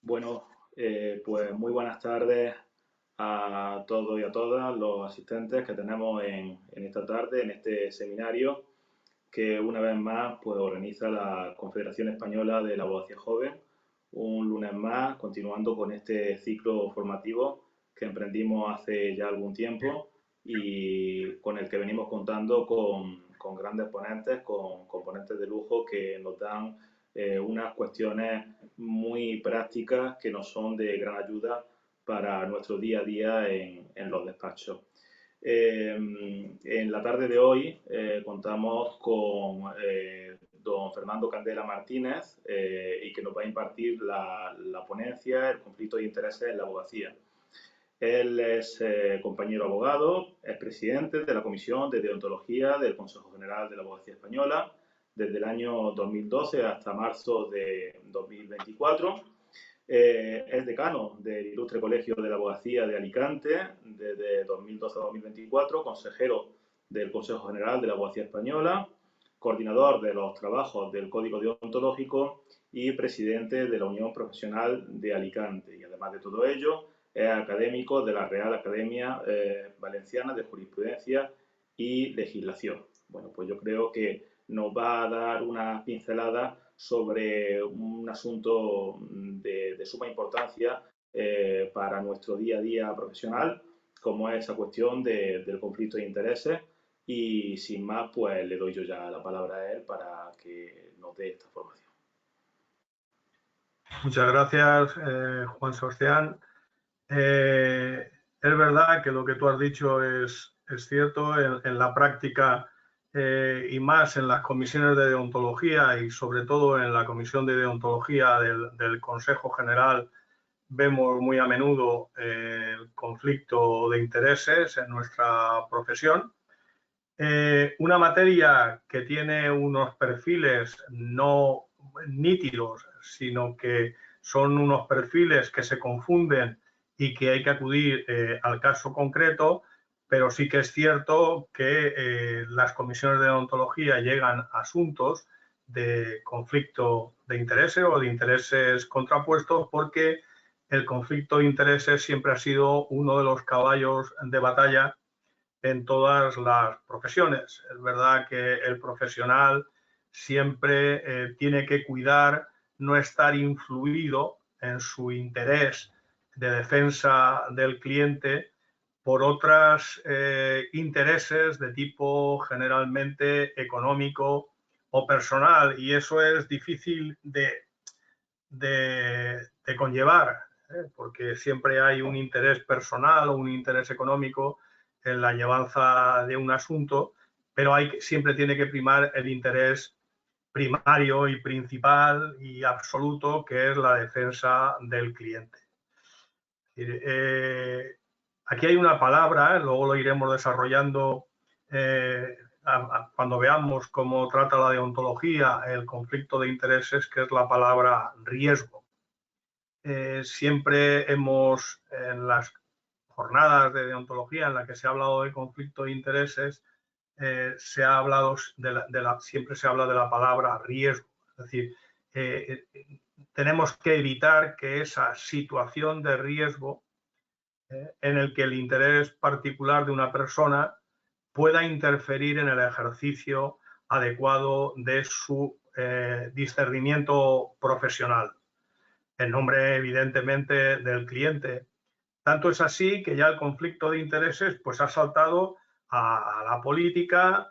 Bueno, pues muy buenas tardes a todos y a todas los asistentes que tenemos en esta tarde, en este seminario que una vez más pues, organiza la Confederación Española de la Abogacía Joven, un lunes más, continuando con este ciclo formativo que emprendimos hace ya algún tiempo y con el que venimos contando con grandes ponentes, con componentes de lujo que nos dan unas cuestiones muy prácticas que nos son de gran ayuda para nuestro día a día en los despachos. En la tarde de hoy contamos con don Fernando Candela Martínez y que nos va a impartir la ponencia El conflicto de intereses en la abogacía. Él es compañero abogado, es presidente de la Comisión de Deontología del Consejo General de la Abogacía Española desde el año 2012 hasta marzo de 2024. Es decano del Ilustre Colegio de la Abogacía de Alicante desde 2012 a 2024, consejero del Consejo General de la Abogacía Española, coordinador de los trabajos del Código Deontológico y presidente de la Unión Profesional de Alicante. Y además de todo ello, es académico de la Real Academia Valenciana de Jurisprudencia y Legislación. Bueno, pues yo creo que nos va a dar una pincelada sobre un asunto de suma importancia para nuestro día a día profesional, como es esa cuestión del conflicto de intereses. Y sin más, pues le doy yo ya la palabra a él para que nos dé esta formación. Muchas gracias, Juan Sebastián. Es verdad que lo que tú has dicho es cierto. En la práctica y más en las comisiones de deontología y sobre todo en la comisión de deontología del Consejo General vemos muy a menudo el conflicto de intereses en nuestra profesión. Una materia que tiene unos perfiles no nítidos, sino que son unos perfiles que se confunden y que hay que acudir al caso concreto, pero sí que es cierto que las comisiones de deontología llegan a asuntos de conflicto de intereses o de intereses contrapuestos, porque el conflicto de intereses siempre ha sido uno de los caballos de batalla en todas las profesiones. Es verdad que el profesional siempre tiene que cuidar no estar influido en su interés de defensa del cliente por otros intereses de tipo generalmente económico o personal, y eso es difícil de conllevar, porque siempre hay un interés personal o un interés económico en la llevanza de un asunto, pero siempre tiene que primar el interés primario y principal y absoluto, que es la defensa del cliente. Aquí hay una palabra, luego lo iremos desarrollando cuando veamos cómo trata la deontología el conflicto de intereses, que es la palabra riesgo. Siempre en las jornadas de deontología en las que se ha hablado de conflicto de intereses, se ha hablado siempre se habla de la palabra riesgo. Es decir, tenemos que evitar que esa situación de riesgo en el que el interés particular de una persona pueda interferir en el ejercicio adecuado de su discernimiento profesional, en nombre evidentemente del cliente. Tanto es así que ya el conflicto de intereses pues ha saltado a la política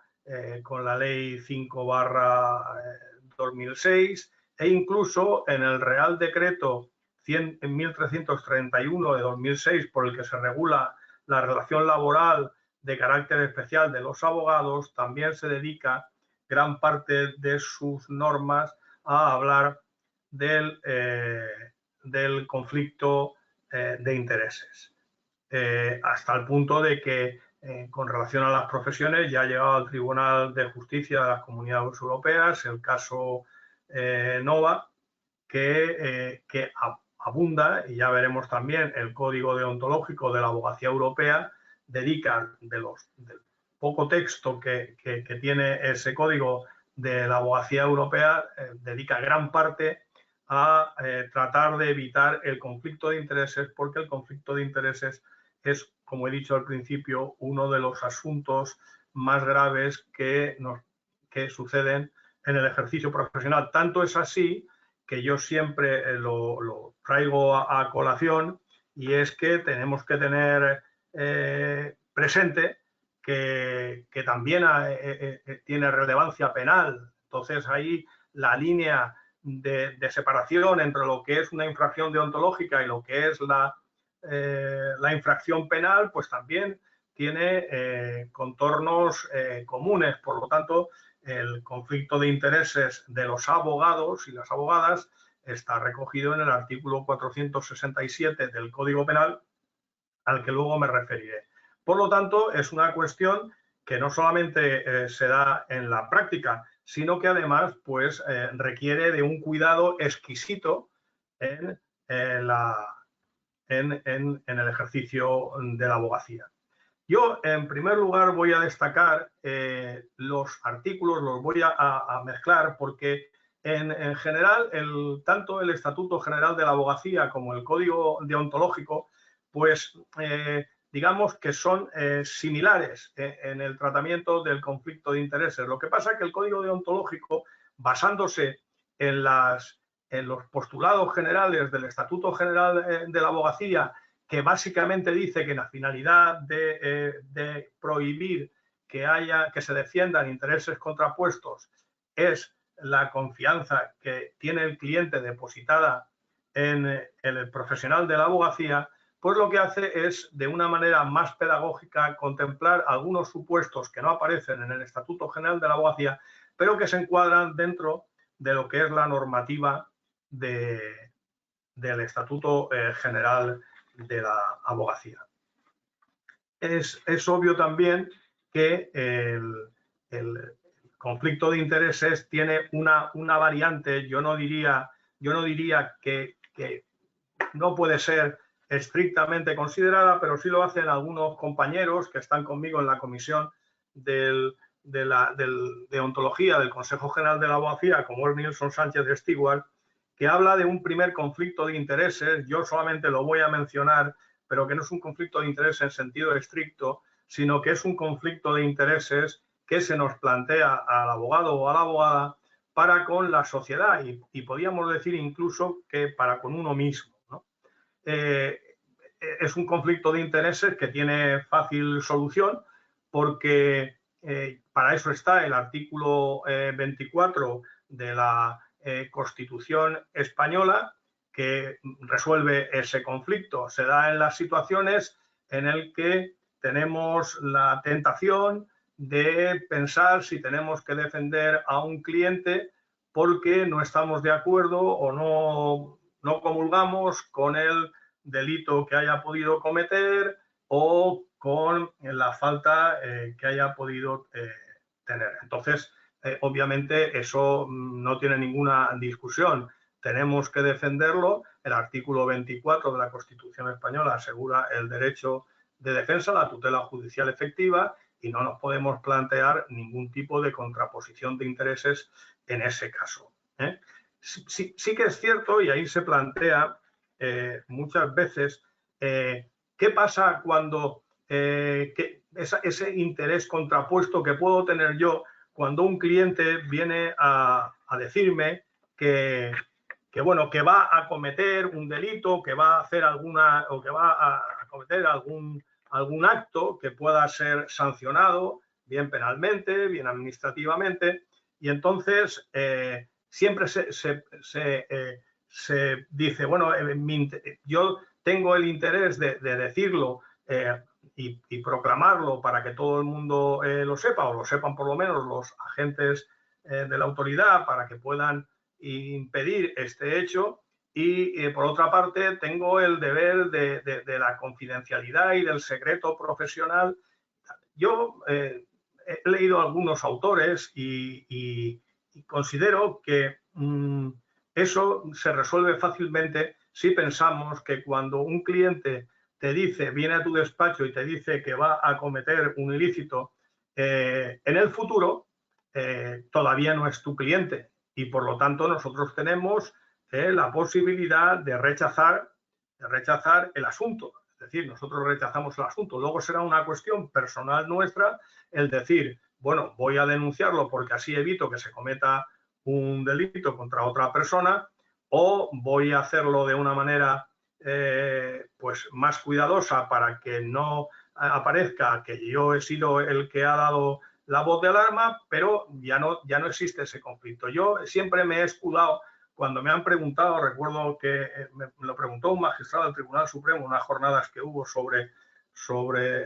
con la ley 5/2006 e incluso en el Real Decreto 1331 de 2006, por el que se regula la relación laboral de carácter especial de los abogados, también se dedica gran parte de sus normas a hablar del conflicto de intereses, hasta el punto de que con relación a las profesiones ya ha llegado al Tribunal de Justicia de las Comunidades Europeas el caso Nova, que abunda, y ya veremos también el Código Deontológico de la Abogacía Europea dedica, del poco texto que tiene ese Código de la Abogacía Europea, dedica gran parte a tratar de evitar el conflicto de intereses, porque el conflicto de intereses es, como he dicho al principio, uno de los asuntos más graves que suceden en el ejercicio profesional. Tanto es así que yo siempre lo traigo a colación, y es que tenemos que tener presente que también tiene relevancia penal. Entonces ahí la línea de separación entre lo que es una infracción deontológica y lo que es la infracción penal, pues también tiene contornos comunes. Por lo tanto, el conflicto de intereses de los abogados y las abogadas está recogido en el artículo 467 del Código Penal, al que luego me referiré. Por lo tanto, es una cuestión que no solamente se da en la práctica, sino que además pues, requiere de un cuidado exquisito en el ejercicio de la abogacía. Yo, en primer lugar, voy a destacar los artículos, los voy a mezclar porque en general, tanto el Estatuto General de la Abogacía como el Código Deontológico, pues digamos que son similares en el tratamiento del conflicto de intereses. Lo que pasa es que el Código Deontológico, basándose en los postulados generales del Estatuto General de la Abogacía, que básicamente dice que la finalidad de prohibir que se defiendan intereses contrapuestos es la confianza que tiene el cliente depositada en el profesional de la abogacía, pues lo que hace es, de una manera más pedagógica, contemplar algunos supuestos que no aparecen en el Estatuto General de la Abogacía, pero que se encuadran dentro de lo que es la normativa del Estatuto General de la Abogacía. Es obvio también que el conflicto de intereses tiene una variante. Yo no diría que no puede ser estrictamente considerada, pero sí lo hacen algunos compañeros que están conmigo en la comisión de ontología del Consejo General de la Abogacía, como es Nilson Sánchez de Stewart, que habla de un primer conflicto de intereses. Yo solamente lo voy a mencionar, pero que no es un conflicto de intereses en sentido estricto, sino que es un conflicto de intereses que se nos plantea al abogado o a la abogada para con la sociedad y podríamos decir incluso que para con uno mismo, ¿no? Es un conflicto de intereses que tiene fácil solución, porque para eso está el artículo 24 de la Constitución española, que resuelve ese conflicto. Se da en las situaciones en las que tenemos la tentación de pensar si tenemos que defender a un cliente porque no estamos de acuerdo o no comulgamos con el delito que haya podido cometer o con la falta que haya podido tener. Entonces, obviamente, eso no tiene ninguna discusión. Tenemos que defenderlo. El artículo 24 de la Constitución española asegura el derecho de defensa, la tutela judicial efectiva, y no nos podemos plantear ningún tipo de contraposición de intereses en ese caso. Sí que es cierto, y ahí se plantea muchas veces qué pasa cuando ese interés contrapuesto que puedo tener yo cuando un cliente viene a decirme que va a cometer un delito, que va a hacer que va a cometer algún acto que pueda ser sancionado, bien penalmente, bien administrativamente, y entonces siempre se dice, bueno, yo tengo el interés de decirlo y proclamarlo para que todo el mundo lo sepa, o lo sepan por lo menos los agentes de la autoridad, para que puedan impedir este hecho. Y por otra parte, tengo el deber de la confidencialidad y del secreto profesional. Yo he leído a algunos autores y considero que eso se resuelve fácilmente si pensamos que cuando un cliente viene a tu despacho y te dice que va a cometer un ilícito, en el futuro todavía no es tu cliente, y por lo tanto nosotros tenemos la posibilidad de rechazar el asunto. Es decir, nosotros rechazamos el asunto. Luego será una cuestión personal nuestra el decir, bueno, voy a denunciarlo porque así evito que se cometa un delito contra otra persona, o voy a hacerlo de una manera pues más cuidadosa para que no aparezca que yo he sido el que ha dado la voz de alarma, pero ya no existe ese conflicto. Yo siempre me he escudado, cuando me han preguntado, recuerdo que me lo preguntó un magistrado del Tribunal Supremo, unas jornadas que hubo sobre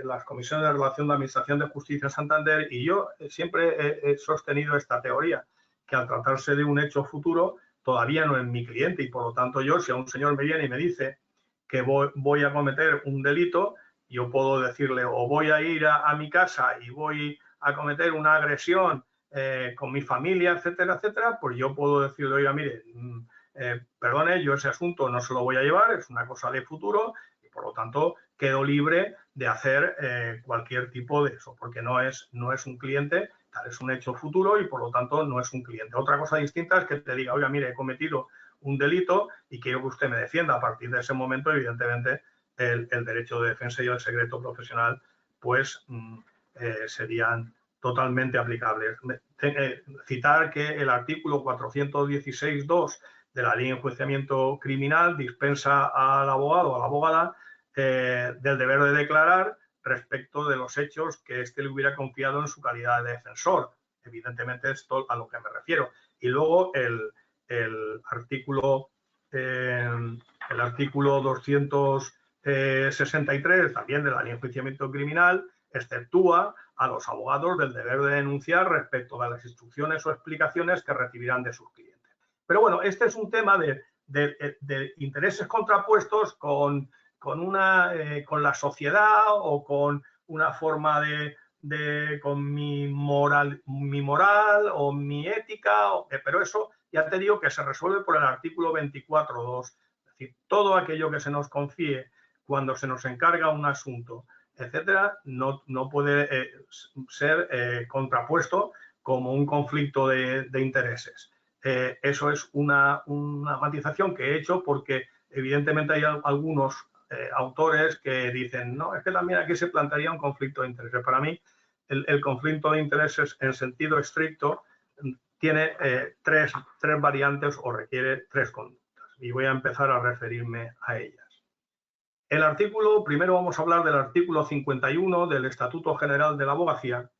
las comisiones de relación de Administración de Justicia en Santander, y yo siempre he sostenido esta teoría, que al tratarse de un hecho futuro todavía no es mi cliente, y por lo tanto yo, si a un señor me viene y me dice que voy a cometer un delito, yo puedo decirle, o voy a ir a mi casa y voy a cometer una agresión con mi familia, etcétera, etcétera, pues yo puedo decirle, oiga, mire, perdone, yo ese asunto no se lo voy a llevar, es una cosa de futuro, y por lo tanto quedo libre de hacer cualquier tipo de eso, porque no es un cliente, tal, es un hecho futuro y por lo tanto no es un cliente. Otra cosa distinta es que te diga, oiga, mire, he cometido un delito y quiero que usted me defienda. A partir de ese momento, evidentemente, el derecho de defensa y el secreto profesional pues serían totalmente aplicables. Citar que el artículo 416.2 de la Ley de Enjuiciamiento Criminal dispensa al abogado o a la abogada del deber de declarar respecto de los hechos que éste le hubiera confiado en su calidad de defensor. Evidentemente, esto a lo que me refiero. Y luego el artículo 263 también de la Ley de Enjuiciamiento Criminal exceptúa a los abogados del deber de denunciar respecto de las instrucciones o explicaciones que recibirán de sus clientes. Pero bueno, este es un tema de intereses contrapuestos con la sociedad o con una forma con mi moral o mi ética, pero eso ya te digo que se resuelve por el artículo 24.2. Es decir, todo aquello que se nos confíe cuando se nos encarga un asunto, etcétera, no puede ser contrapuesto como un conflicto de intereses. Eso es una matización que he hecho porque evidentemente hay algunos autores que dicen, no, es que también aquí se plantearía un conflicto de intereses. Para mí, el conflicto de intereses en sentido estricto tiene tres variantes o requiere tres conductas. Y voy a empezar a referirme a ellas. Primero vamos a hablar del artículo 51 del Estatuto General de la Abogacía,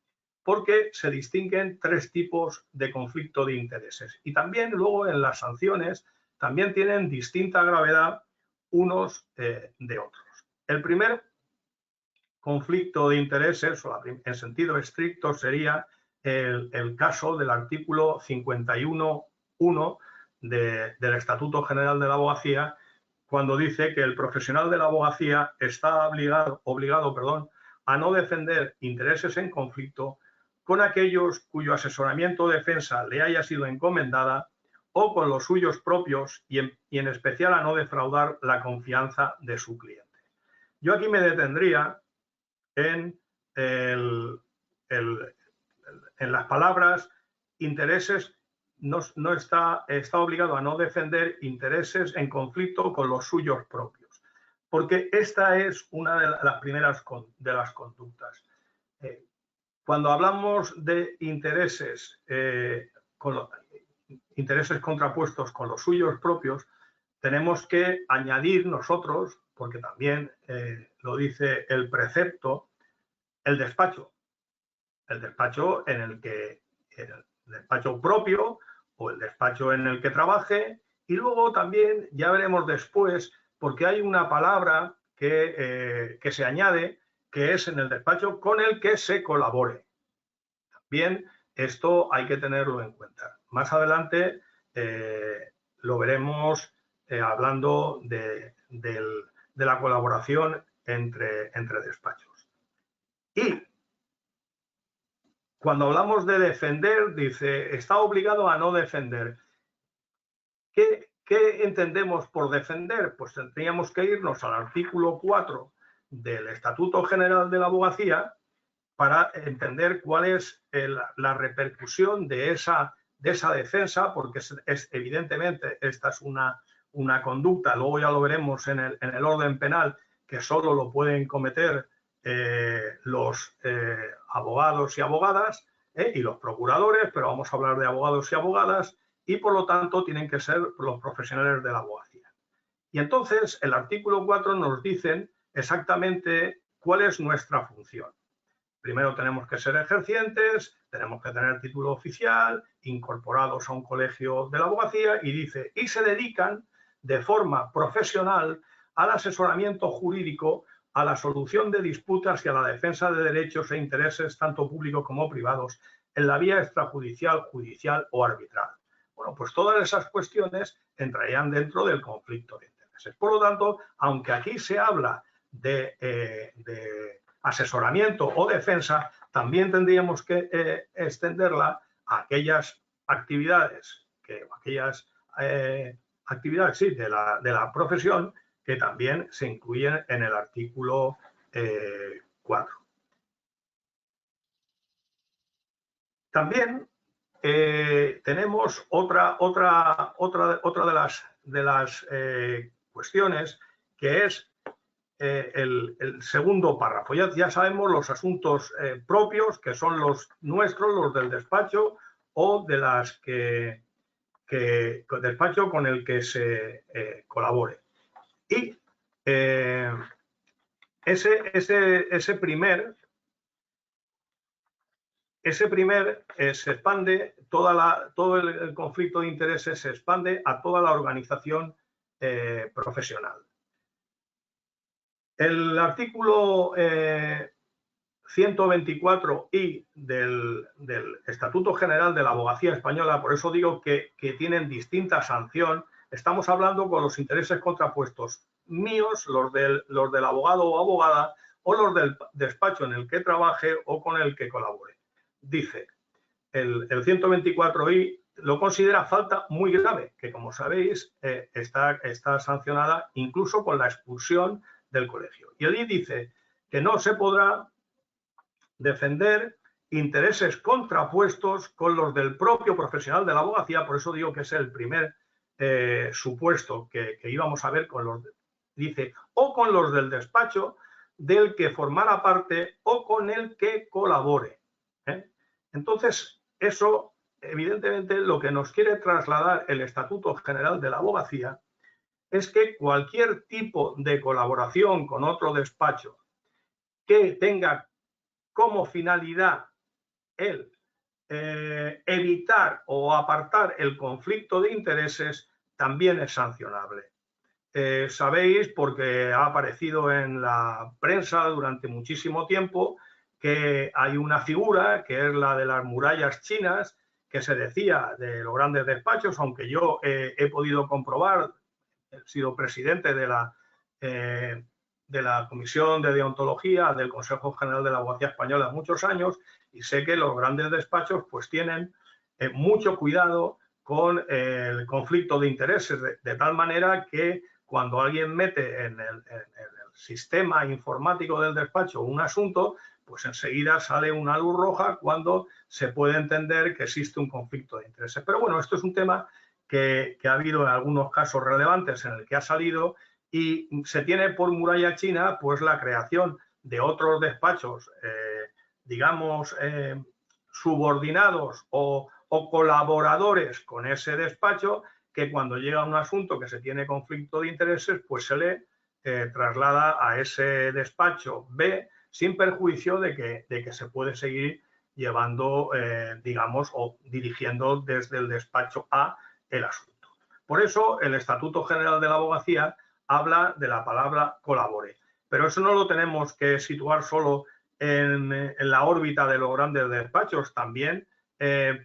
porque se distinguen tres tipos de conflicto de intereses. Y también luego en las sanciones también tienen distinta gravedad unos de otros. El primer conflicto de intereses, en sentido estricto, sería el caso del artículo 51.1 del Estatuto General de la Abogacía, cuando dice que el profesional de la abogacía está obligado a no defender intereses en conflicto con aquellos cuyo asesoramiento o defensa le haya sido encomendada o con los suyos propios y en especial a no defraudar la confianza de su cliente. Yo aquí me detendría en las palabras intereses. No está obligado a no defender intereses en conflicto con los suyos propios, porque esta es una de las primeras de las conductas. Cuando hablamos de intereses, intereses contrapuestos con los suyos propios, tenemos que añadir nosotros, porque también lo dice el precepto, el despacho en el que el despacho propio o el despacho en el que trabaje, y luego también ya veremos después, porque hay una palabra que se añade, que es en el despacho con el que se colabore. Bien, esto hay que tenerlo en cuenta. Más adelante lo veremos hablando de la colaboración entre despachos. Y cuando hablamos de defender, dice, está obligado a no defender. ¿Qué entendemos por defender? Pues tendríamos que irnos al artículo 4 del Estatuto General de la Abogacía para entender cuál es la repercusión de esa de esa defensa, porque evidentemente esta es una conducta, luego ya lo veremos en el orden penal, que solo lo pueden cometer los abogados y abogadas y los procuradores, pero vamos a hablar de abogados y abogadas, y por lo tanto tienen que ser los profesionales de la abogacía. Y entonces el artículo 4 nos dice exactamente cuál es nuestra función. Primero tenemos que ser ejercientes, tenemos que tener título oficial, incorporados a un colegio de la abogacía, y dice, y se dedican de forma profesional al asesoramiento jurídico, a la solución de disputas y a la defensa de derechos e intereses tanto públicos como privados en la vía extrajudicial, judicial o arbitral. Bueno, pues todas esas cuestiones entrarían dentro del conflicto de intereses. Por lo tanto, aunque aquí se habla de asesoramiento o defensa, también tendríamos que extenderla a aquellas actividades, sí, de la profesión, que también se incluyen en el artículo 4. También tenemos otra de las cuestiones, que es el segundo párrafo. Ya sabemos los asuntos propios, que son los nuestros, los del despacho, o de las despacho con el que se colabore. Y ese primer se expande, todo el conflicto de intereses se expande a toda la organización profesional. El artículo 124i del Estatuto General de la Abogacía Española, por eso digo que tienen distinta sanción. Estamos hablando con los intereses contrapuestos míos, los del abogado o abogada, o los del despacho en el que trabaje o con el que colabore. Dice, el 124i lo considera falta muy grave, que como sabéis está sancionada incluso con la expulsión del colegio. Y allí dice que no se podrá defender intereses contrapuestos con los del propio profesional de la abogacía. Por eso digo que es el primer supuesto que íbamos a ver con los, dice, o con los del despacho del que formara parte o con el que colabore. Entonces, eso, evidentemente, lo que nos quiere trasladar el Estatuto General de la Abogacía es que cualquier tipo de colaboración con otro despacho que tenga como finalidad el evitar o apartar el conflicto de intereses también es sancionable. Sabéis, porque ha aparecido en la prensa durante muchísimo tiempo, que hay una figura que es la de las murallas chinas, que se decía de los grandes despachos, aunque yo he podido comprobar, he sido presidente de la Comisión de Deontología del Consejo General de la Abogacía Española muchos años, y sé que los grandes despachos pues tienen mucho cuidado con el conflicto de intereses, de tal manera que cuando alguien mete en el sistema informático del despacho un asunto, pues enseguida sale una luz roja cuando se puede entender que existe un conflicto de intereses. Pero bueno, esto es un tema que ha habido en algunos casos relevantes en el que ha salido, y se tiene por muralla china pues la creación de otros despachos, digamos, subordinados o colaboradores con ese despacho, que cuando llega un asunto que se tiene conflicto de intereses, pues se le traslada a ese despacho B, sin perjuicio de que se puede seguir llevando, digamos, o dirigiendo desde el despacho A el asunto. Por eso el Estatuto General de la Abogacía habla de la palabra colabore, pero eso no lo tenemos que situar solo en la órbita de los grandes despachos, también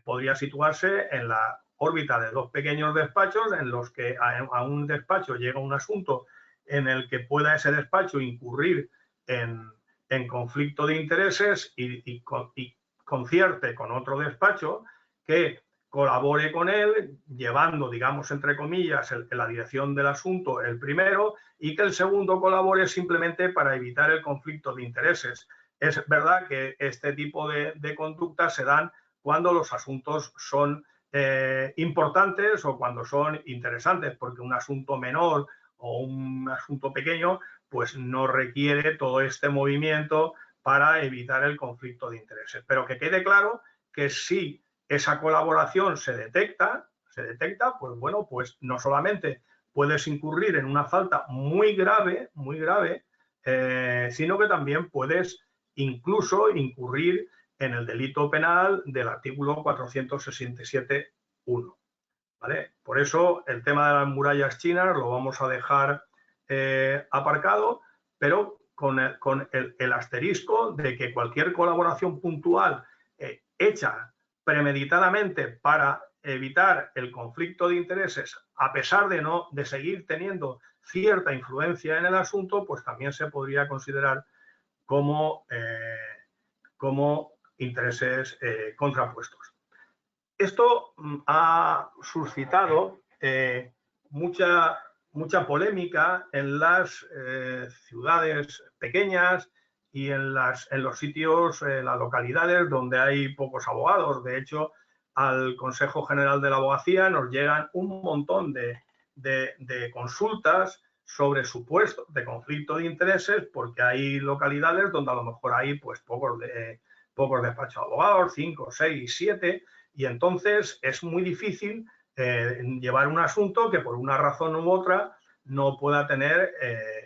podría situarse en la órbita de dos pequeños despachos en los que a un despacho llega un asunto en el que pueda ese despacho incurrir en conflicto de intereses y concierte con otro despacho que colabore con él, llevando, digamos, entre comillas, la dirección del asunto el primero, y que el segundo colabore simplemente para evitar el conflicto de intereses. Es verdad que este tipo de conductas se dan cuando los asuntos son importantes o cuando son interesantes, porque un asunto menor o un asunto pequeño pues no requiere todo este movimiento para evitar el conflicto de intereses. Pero que quede claro que si esa colaboración se detecta, pues bueno, pues no solamente puedes incurrir en una falta muy grave, sino que también puedes incluso incurrir en el delito penal del artículo 467.1. ¿Vale? Por eso el tema de las murallas chinas lo vamos a dejar aparcado, pero con el asterisco de que cualquier colaboración puntual hecha premeditadamente para evitar el conflicto de intereses, a pesar de seguir teniendo cierta influencia en el asunto, pues también se podría considerar como intereses contrapuestos. Esto ha suscitado mucha polémica en las ciudades pequeñas y en los sitios, las localidades donde hay pocos abogados. De hecho, al Consejo General de la Abogacía nos llegan un montón de consultas sobre supuestos de conflicto de intereses, porque hay localidades donde a lo mejor hay pues pocos despachos de abogados, 5, 6, 7, y entonces es muy difícil llevar un asunto que por una razón u otra no pueda tener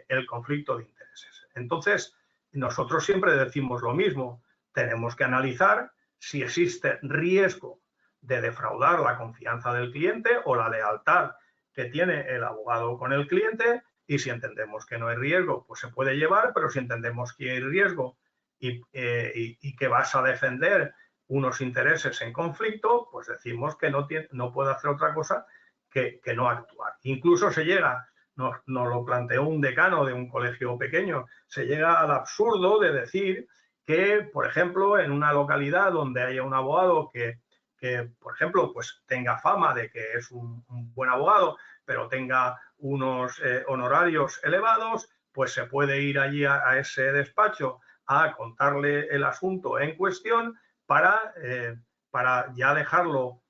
el conflicto de intereses. Entonces, nosotros siempre decimos lo mismo, tenemos que analizar si existe riesgo de defraudar la confianza del cliente o la lealtad que tiene el abogado con el cliente, y si entendemos que no hay riesgo, pues se puede llevar, pero si entendemos que hay riesgo y que vas a defender unos intereses en conflicto, pues decimos que no puede hacer otra cosa que no actuar. Incluso se llega, nos lo planteó un decano de un colegio pequeño, se llega al absurdo de decir que, por ejemplo, en una localidad donde haya un abogado que por ejemplo, pues tenga fama de que es un buen abogado, pero tenga unos honorarios elevados, pues se puede ir allí a ese despacho a contarle el asunto en cuestión para ya dejarlo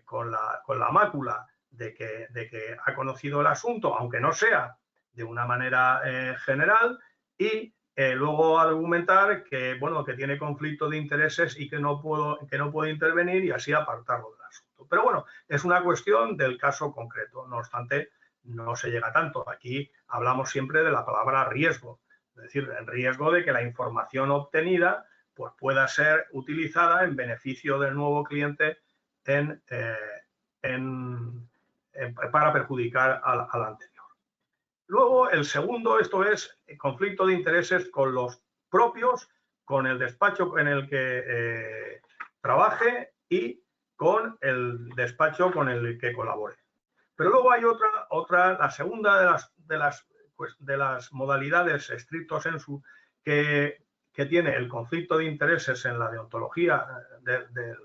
con la mácula de que ha conocido el asunto, aunque no sea de una manera general, y luego argumentar que, bueno, que tiene conflicto de intereses y que no puede intervenir, y así apartarlo del asunto. Pero bueno, es una cuestión del caso concreto. No obstante, no se llega tanto. Aquí hablamos siempre de la palabra riesgo, es decir, el riesgo de que la información obtenida pues pueda ser utilizada en beneficio del nuevo cliente para perjudicar al anterior. Luego, el segundo, esto es conflicto de intereses con los propios, con el despacho en el que trabaje y con el despacho con el que colabore. Pero luego hay la segunda de las modalidades stricto sensu que tiene el conflicto de intereses en la deontología de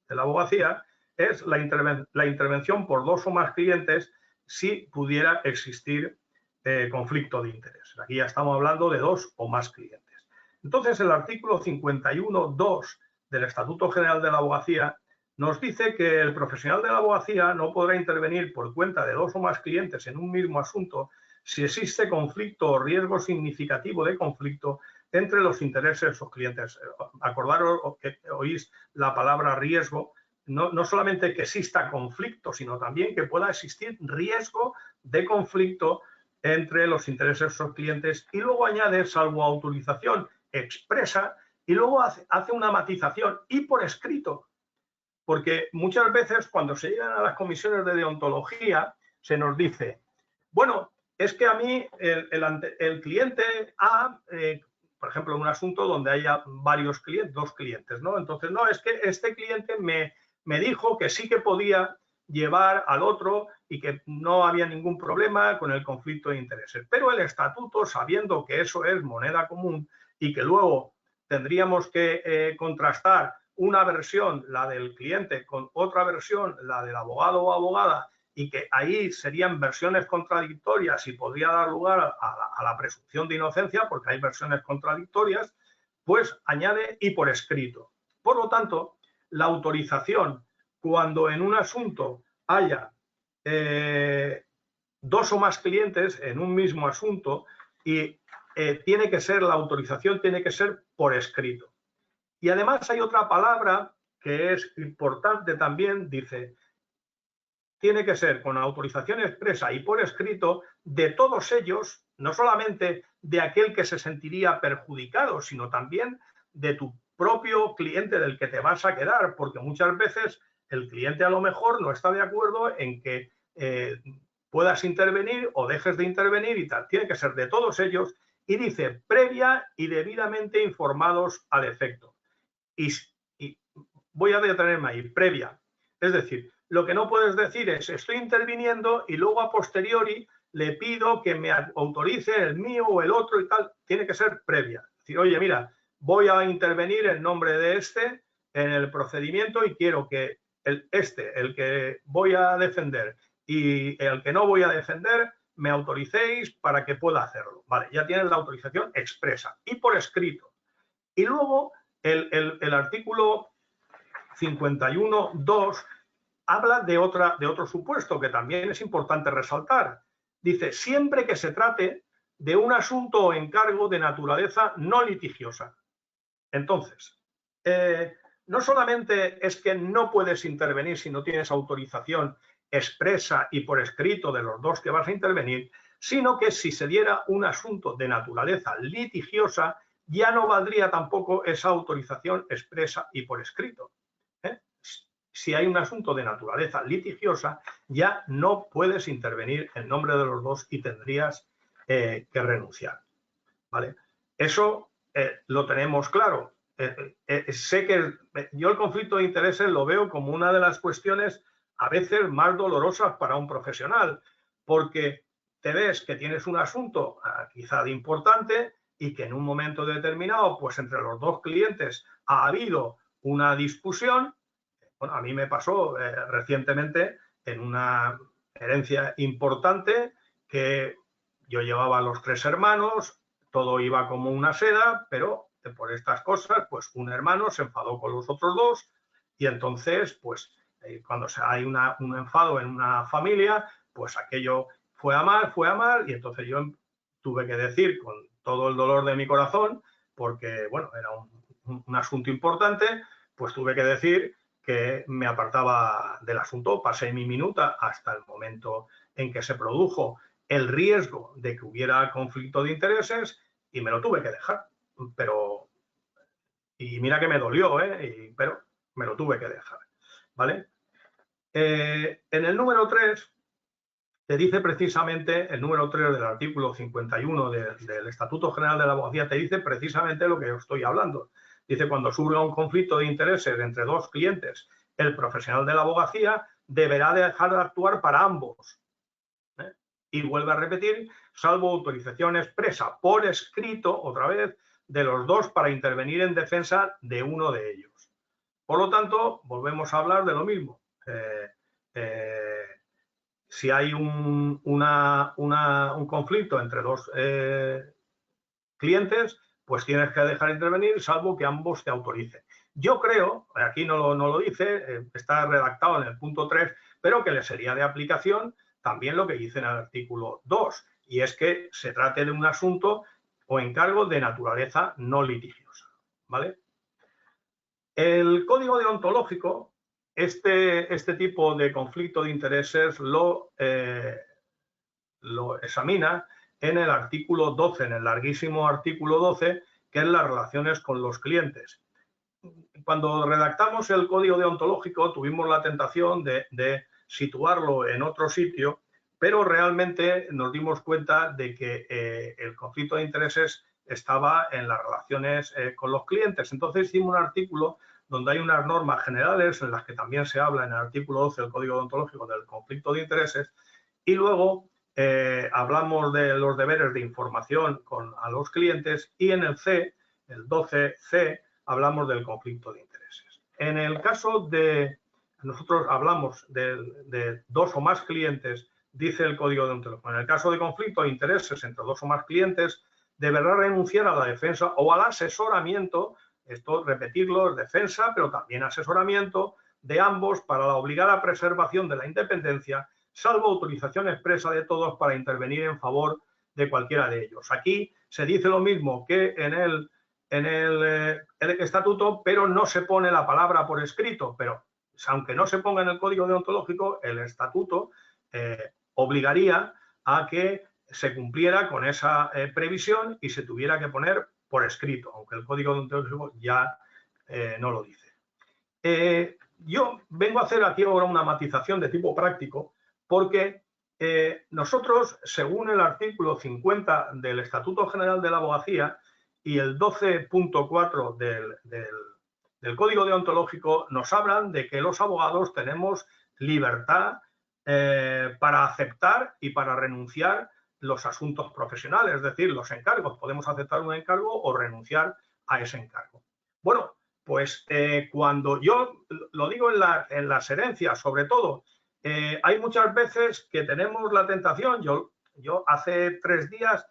la abogacía, es la intervención por dos o más clientes si pudiera existir conflicto de intereses. Aquí ya estamos hablando de dos o más clientes. Entonces, el artículo 51.2 del Estatuto General de la Abogacía nos dice que el profesional de la abogacía no podrá intervenir por cuenta de dos o más clientes en un mismo asunto si existe conflicto o riesgo significativo de conflicto entre los intereses de esos clientes. Acordaros que oís la palabra riesgo, no solamente que exista conflicto, sino también que pueda existir riesgo de conflicto entre los intereses de esos clientes, y luego añade, salvo autorización expresa, y luego hace una matización y por escrito. Porque muchas veces cuando se llegan a las comisiones de deontología se nos dice, bueno, es que a mí el cliente A, por ejemplo, en un asunto donde haya varios clientes, dos clientes, ¿no? Entonces, no, es que este cliente me dijo que sí que podía llevar al otro y que no había ningún problema con el conflicto de intereses. Pero el estatuto, sabiendo que eso es moneda común y que luego tendríamos que contrastar una versión, la del cliente, con otra versión, la del abogado o abogada, y que ahí serían versiones contradictorias y podría dar lugar a la presunción de inocencia, porque hay versiones contradictorias, pues añade y por escrito. Por lo tanto, la autorización cuando en un asunto haya dos o más clientes en un mismo asunto y tiene que ser, la autorización tiene que ser por escrito. Y además hay otra palabra que es importante también, dice, tiene que ser con autorización expresa y por escrito de todos ellos, no solamente de aquel que se sentiría perjudicado, sino también de tu propio cliente del que te vas a quedar, porque muchas veces el cliente a lo mejor no está de acuerdo en que puedas intervenir o dejes de intervenir y tal. Tiene que ser de todos ellos y dice previa y debidamente informados al efecto. Y voy a detenerme ahí, previa. Es decir, lo que no puedes decir es estoy interviniendo y luego a posteriori le pido que me autorice el mío o el otro y tal. Tiene que ser previa. Es decir, oye, mira, voy a intervenir en nombre de este en el procedimiento y quiero que el que voy a defender y el que no voy a defender, me autoricéis para que pueda hacerlo. Vale, ya tienes la autorización expresa y por escrito. Y luego el artículo 51.2 habla de otro supuesto que también es importante resaltar. Dice, siempre que se trate de un asunto o encargo de naturaleza no litigiosa. Entonces, no solamente es que no puedes intervenir si no tienes autorización expresa y por escrito de los dos que vas a intervenir, sino que si se diera un asunto de naturaleza litigiosa, ya no valdría tampoco esa autorización expresa y por escrito. Si hay un asunto de naturaleza litigiosa, ya no puedes intervenir en nombre de los dos y tendrías que renunciar. ¿Vale? Eso lo tenemos claro. Sé que yo el conflicto de intereses lo veo como una de las cuestiones a veces más dolorosas para un profesional, porque te ves que tienes un asunto quizá de importante y que en un momento determinado, pues entre los dos clientes ha habido una discusión. Bueno, a mí me pasó recientemente en una herencia importante que yo llevaba a los 3 hermanos, todo iba como una seda, pero por estas cosas, pues un hermano se enfadó con los otros 2 y entonces, pues cuando hay un enfado en una familia, pues aquello fue a mal y entonces yo tuve que decir con todo el dolor de mi corazón, porque, bueno, era un asunto importante, pues tuve que decir que me apartaba del asunto, pasé mi minuta hasta el momento en que se produjo el riesgo de que hubiera conflicto de intereses y me lo tuve que dejar. Y mira que me dolió, pero me lo tuve que dejar. ¿Vale? En el número 3 te dice precisamente, el número 3 del artículo 51 del Estatuto General de la Abogacía, te dice precisamente lo que yo estoy hablando. Dice, cuando surja un conflicto de intereses entre dos clientes, el profesional de la abogacía deberá dejar de actuar para ambos. Y vuelve a repetir, salvo autorización expresa por escrito, otra vez, de los dos para intervenir en defensa de uno de ellos. Por lo tanto, volvemos a hablar de lo mismo. Si hay un conflicto entre dos clientes, pues tienes que dejar de intervenir, salvo que ambos te autoricen. Yo creo, aquí no lo dice, está redactado en el punto 3, pero que le sería de aplicación también lo que dice en el artículo 2, y es que se trate de un asunto o encargo de naturaleza no litigiosa. ¿Vale? El código deontológico, este tipo de conflicto de intereses lo examina en el artículo 12, en el larguísimo artículo 12, que es las relaciones con los clientes. Cuando redactamos el código deontológico tuvimos la tentación de situarlo en otro sitio, pero realmente nos dimos cuenta de que el conflicto de intereses estaba en las relaciones con los clientes. Entonces hicimos un artículo donde hay unas normas generales en las que también se habla en el artículo 12 del código deontológico del conflicto de intereses y luego hablamos de los deberes de información a los clientes y en el C, el 12C, hablamos del conflicto de intereses. En el caso de, nosotros hablamos de dos o más clientes, dice el código deontológico, en el caso de conflicto de intereses entre dos o más clientes, deberá renunciar a la defensa o al asesoramiento, esto repetirlo, es defensa, pero también asesoramiento de ambos para la obligada preservación de la independencia, salvo autorización expresa de todos para intervenir en favor de cualquiera de ellos. Aquí se dice lo mismo que en el estatuto, pero no se pone la palabra por escrito, pero aunque no se ponga en el código deontológico, el estatuto obligaría a que se cumpliera con esa previsión y se tuviera que poner por escrito, aunque el código deontológico ya no lo dice. Yo vengo a hacer aquí ahora una matización de tipo práctico porque nosotros, según el artículo 50 del Estatuto General de la Abogacía y el 12.4 del Código Deontológico, nos hablan de que los abogados tenemos libertad para aceptar y para renunciar los asuntos profesionales, es decir, los encargos. Podemos aceptar un encargo o renunciar a ese encargo. Bueno, pues cuando yo lo digo en las herencias, sobre todo, hay muchas veces que tenemos la tentación. Yo hace 3 días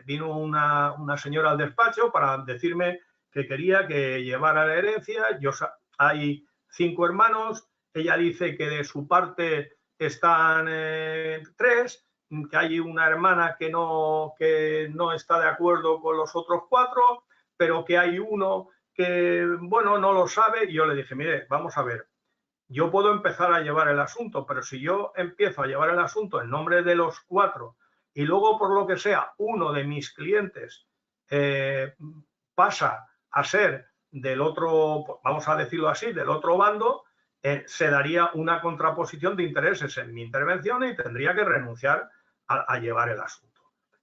vino una señora al despacho para decirme que quería que llevara la herencia. Hay 5 hermanos, ella dice que de su parte están 3, que hay una hermana que no está de acuerdo con los otros 4, pero que hay uno que, bueno, no lo sabe. Y yo le dije, mire, vamos a ver, yo puedo empezar a llevar el asunto, pero si yo empiezo a llevar el asunto en nombre de los 4 y luego, por lo que sea, uno de mis clientes pasa a ser del otro, vamos a decirlo así, del otro bando, se daría una contraposición de intereses en mi intervención y tendría que renunciar a llevar el asunto.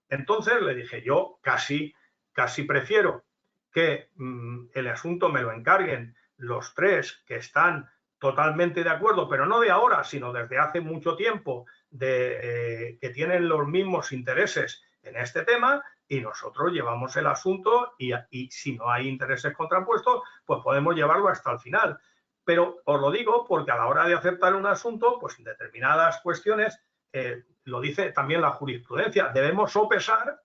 Entonces le dije, yo casi prefiero que el asunto me lo encarguen los 3 que están totalmente de acuerdo, pero no de ahora, sino desde hace mucho tiempo, que tienen los mismos intereses en este tema, y nosotros llevamos el asunto y si no hay intereses contrapuestos, pues podemos llevarlo hasta el final. Pero os lo digo porque a la hora de aceptar un asunto, pues en determinadas cuestiones, lo dice también la jurisprudencia, debemos sopesar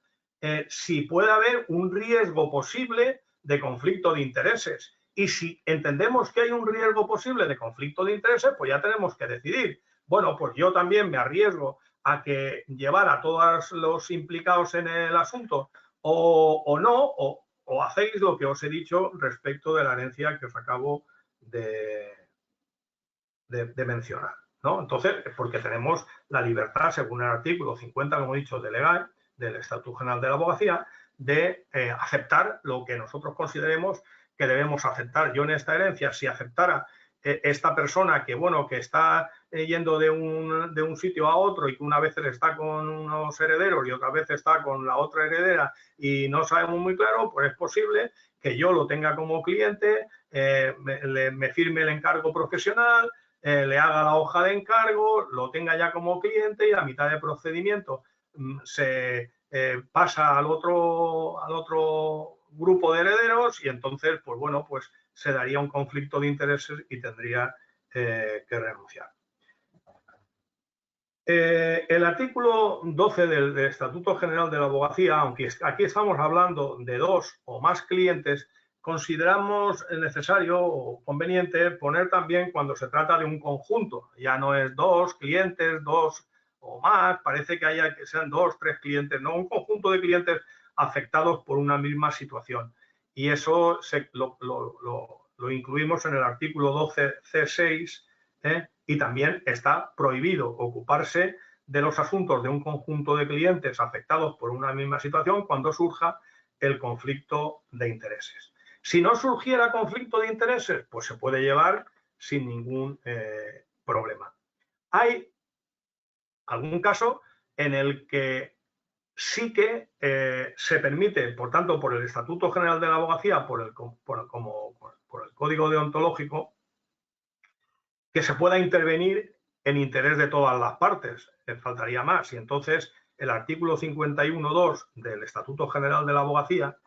si puede haber un riesgo posible de conflicto de intereses. Y si entendemos que hay un riesgo posible de conflicto de intereses, pues ya tenemos que decidir. Bueno, pues yo también me arriesgo a que llevar a todos los implicados en el asunto o no, o hacéis lo que os he dicho respecto de la herencia que os acabo de mencionar, ¿no? Entonces, porque tenemos la libertad, según el artículo 50, como he dicho, del Estatuto General de la Abogacía, de aceptar lo que nosotros consideremos que debemos aceptar. Yo en esta herencia, si aceptara esta persona que, bueno, que está yendo de un sitio a otro y que una vez está con unos herederos y otra vez está con la otra heredera y no sabemos muy claro, pues es posible que yo lo tenga como cliente, me firme el encargo profesional, le haga la hoja de encargo, lo tenga ya como cliente y a mitad de procedimiento se pasa al otro grupo de herederos y entonces, pues bueno, pues se daría un conflicto de intereses y tendría que renunciar. El artículo 12 del Estatuto General de la Abogacía, aunque aquí estamos hablando de 2 o más clientes, consideramos necesario o conveniente poner también cuando se trata de un conjunto. Ya no es 2 clientes, 2 o más, parece que sean 2, 3 clientes, no, un conjunto de clientes afectados por una misma situación. Y eso lo incluimos en el artículo 12C6, y también está prohibido ocuparse de los asuntos de un conjunto de clientes afectados por una misma situación cuando surja el conflicto de intereses. Si no surgiera conflicto de intereses, pues se puede llevar sin ningún problema. Hay algún caso en el que sí que se permite, por tanto, por el Estatuto General de la Abogacía, por el Código Deontológico, que se pueda intervenir en interés de todas las partes. Faltaría más. Y entonces el artículo 51.2 del Estatuto General de la Abogacía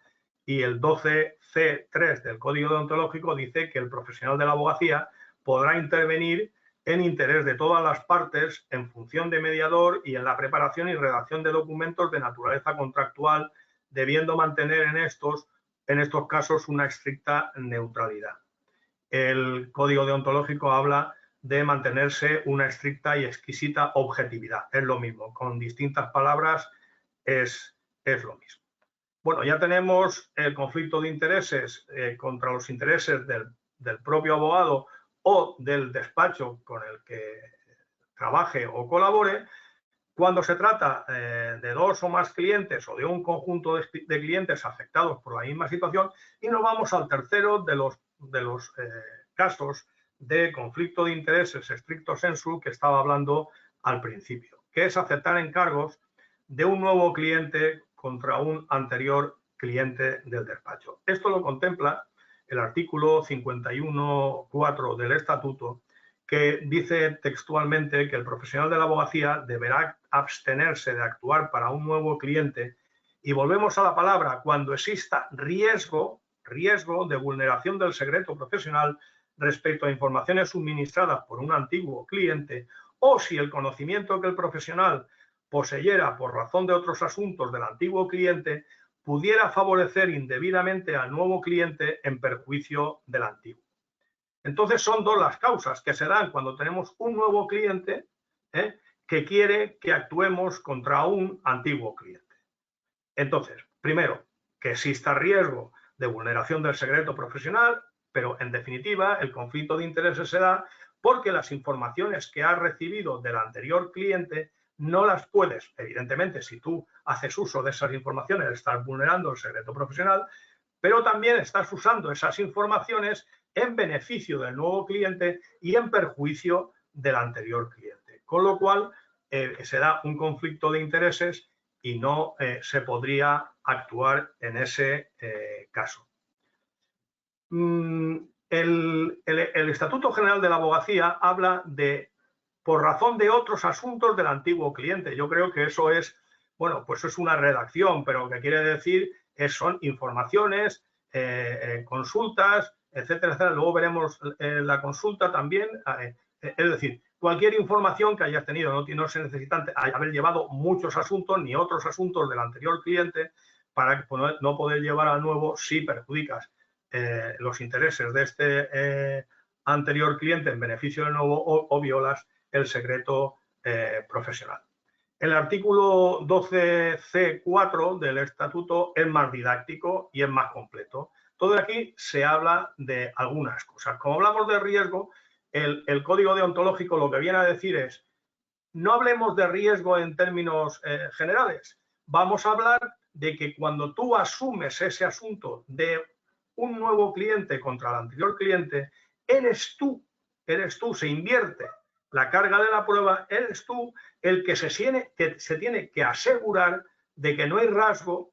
y el 12C3 del Código Deontológico dice que el profesional de la abogacía podrá intervenir en interés de todas las partes en función de mediador y en la preparación y redacción de documentos de naturaleza contractual, debiendo mantener en estos casos una estricta neutralidad. el código deontológico habla de mantenerse una estricta y exquisita objetividad. Es lo mismo, con distintas palabras es lo mismo. Bueno, ya tenemos el conflicto de intereses contra los intereses del propio abogado o del despacho con el que trabaje o colabore. Cuando se trata de dos o más clientes o de un conjunto de clientes afectados por la misma situación, y nos vamos al tercero de los casos de conflicto de intereses stricto sensu que estaba hablando al principio, que es aceptar encargos de un nuevo cliente contra un anterior cliente del despacho. Esto lo contempla el artículo 51.4 del Estatuto, que dice textualmente que el profesional de la abogacía deberá abstenerse de actuar para un nuevo cliente, y volvemos a la palabra, cuando exista riesgo de vulneración del secreto profesional respecto a informaciones suministradas por un antiguo cliente, o si el conocimiento que el profesional poseyera por razón de otros asuntos del antiguo cliente pudiera favorecer indebidamente al nuevo cliente en perjuicio del antiguo. Entonces son dos las causas que se dan cuando tenemos un nuevo cliente que quiere que actuemos contra un antiguo cliente. Entonces, primero, que exista riesgo de vulneración del secreto profesional, pero en definitiva el conflicto de intereses se da porque las informaciones que has recibido del anterior cliente no las puedes, evidentemente, si tú haces uso de esas informaciones, estás vulnerando el secreto profesional, pero también estás usando esas informaciones en beneficio del nuevo cliente y en perjuicio del anterior cliente. Con lo cual, se da un conflicto de intereses y no se podría actuar en ese caso. El Estatuto General de la Abogacía habla de por razón de otros asuntos del antiguo cliente. Yo creo que eso es, bueno, pues es una redacción, pero lo que quiere decir son informaciones, consultas, etcétera, etcétera. Luego veremos la consulta también. Es decir, cualquier información que hayas tenido, no se necesita haber llevado muchos asuntos ni otros asuntos del anterior cliente para no poder llevar al nuevo si perjudicas los intereses de este anterior cliente en beneficio del nuevo o violas el secreto profesional. El artículo 12C4 del Estatuto es más didáctico y es más completo. Todo aquí se habla de algunas cosas. Como hablamos de riesgo, el código deontológico lo que viene a decir es, no hablemos de riesgo en términos generales. Vamos a hablar de que cuando tú asumes ese asunto de un nuevo cliente contra el anterior cliente, eres tú, se invierte la carga de la prueba, eres tú el que se tiene que asegurar de que no hay riesgo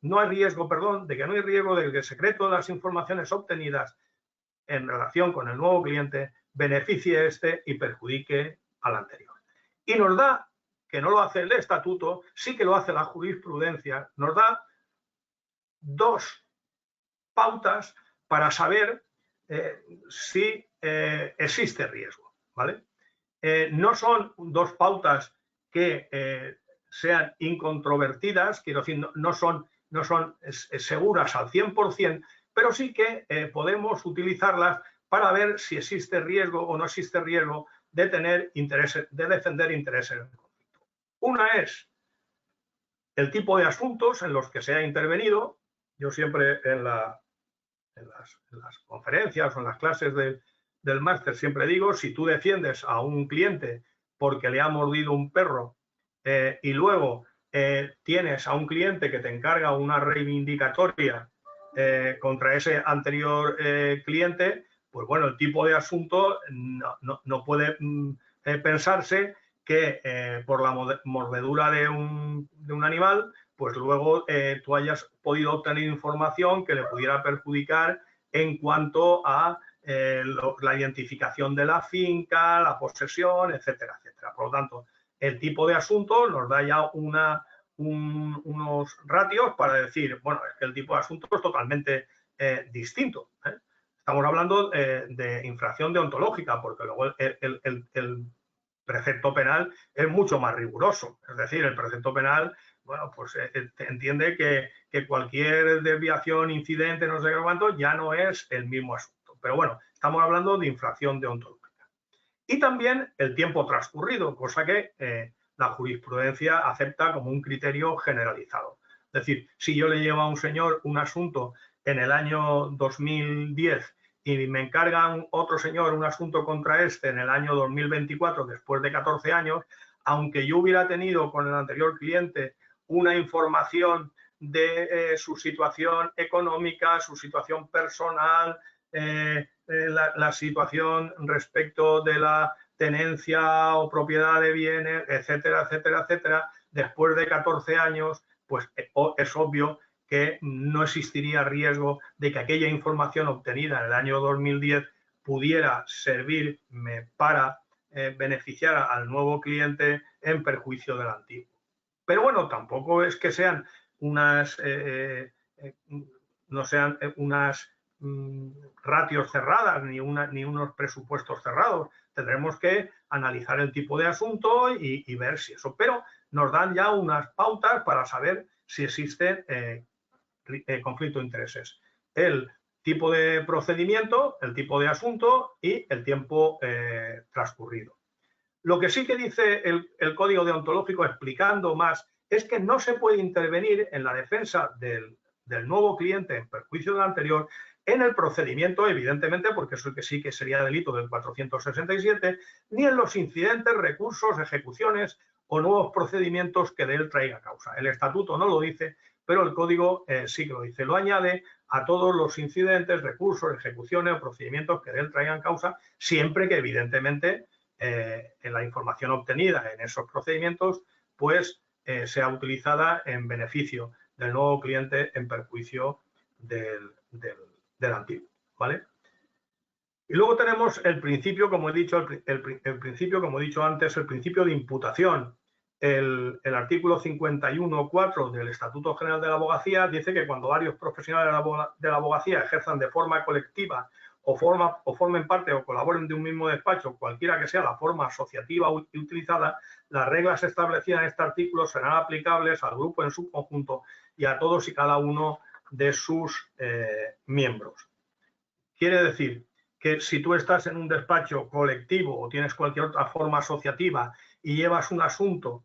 de que el secreto de las informaciones obtenidas en relación con el nuevo cliente beneficie a este y perjudique al anterior. Y nos da, que no lo hace el Estatuto, sí que lo hace la jurisprudencia, nos da dos pautas para saber si existe riesgo, ¿vale? No son dos pautas que sean incontrovertidas, quiero decir, no son seguras al 100%, pero sí que podemos utilizarlas para ver si existe riesgo o no existe riesgo de tener intereses, de defender intereses del conflicto. Una es el tipo de asuntos en los que se ha intervenido. Yo siempre en las conferencias o en las clases del máster siempre digo, si tú defiendes a un cliente porque le ha mordido un perro y luego tienes a un cliente que te encarga una reivindicatoria contra ese anterior cliente, pues bueno, el tipo de asunto no puede pensarse que por la mordedura de un animal, pues luego tú hayas podido obtener información que le pudiera perjudicar en cuanto a la identificación de la finca, la posesión, etcétera, etcétera. Por lo tanto, el tipo de asunto nos da ya unos ratios para decir, bueno, es que el tipo de asunto es totalmente distinto. Estamos hablando de infracción deontológica, porque luego el precepto penal es mucho más riguroso. Es decir, el precepto penal, bueno, pues entiende que cualquier desviación, incidente, no sé qué cuánto, ya no es el mismo asunto. Pero bueno, Estamos hablando de infracción deontológica. Y también el tiempo transcurrido, cosa que la jurisprudencia acepta como un criterio generalizado. Es decir, si yo le llevo a un señor un asunto en el año 2010 y me encarga otro señor un asunto contra este en el año 2024, después de 14 años, aunque yo hubiera tenido con el anterior cliente una información de su situación económica, su situación personal, la situación respecto de la tenencia o propiedad de bienes, etcétera, etcétera, etcétera, después de 14 años, pues es obvio que no existiría riesgo de que aquella información obtenida en el año 2010 pudiera servirme para beneficiar al nuevo cliente en perjuicio del antiguo. Pero bueno, tampoco es que sean unas, no sean unas ratios cerradas ni unos presupuestos cerrados. Tendremos que analizar el tipo de asunto y ver si eso. Pero nos dan ya unas pautas para saber si existe conflicto de intereses. El tipo de procedimiento, el tipo de asunto y el tiempo transcurrido. Lo que sí que dice el Código Deontológico, explicando más, es que no se puede intervenir en la defensa del nuevo cliente en perjuicio del anterior en el procedimiento, evidentemente, porque eso sí que sería delito del 467, ni en los incidentes, recursos, ejecuciones o nuevos procedimientos que de él traiga causa. El estatuto no lo dice, pero el Código sí que lo dice. Lo añade a todos los incidentes, recursos, ejecuciones o procedimientos que de él traigan causa, siempre que, evidentemente, en la información obtenida en esos procedimientos, pues sea utilizada en beneficio del nuevo cliente en perjuicio del antiguo, ¿vale? Y luego tenemos el principio, como he dicho, el principio, como he dicho antes, el principio de imputación. El artículo 51.4 del Estatuto General de la Abogacía dice que cuando varios profesionales de la abogacía ejerzan de forma colectiva o formen parte o colaboren de un mismo despacho, cualquiera que sea la forma asociativa utilizada, las reglas establecidas en este artículo serán aplicables al grupo en su conjunto y a todos y cada uno de sus miembros. Quiere decir que si tú estás en un despacho colectivo o tienes cualquier otra forma asociativa y llevas un asunto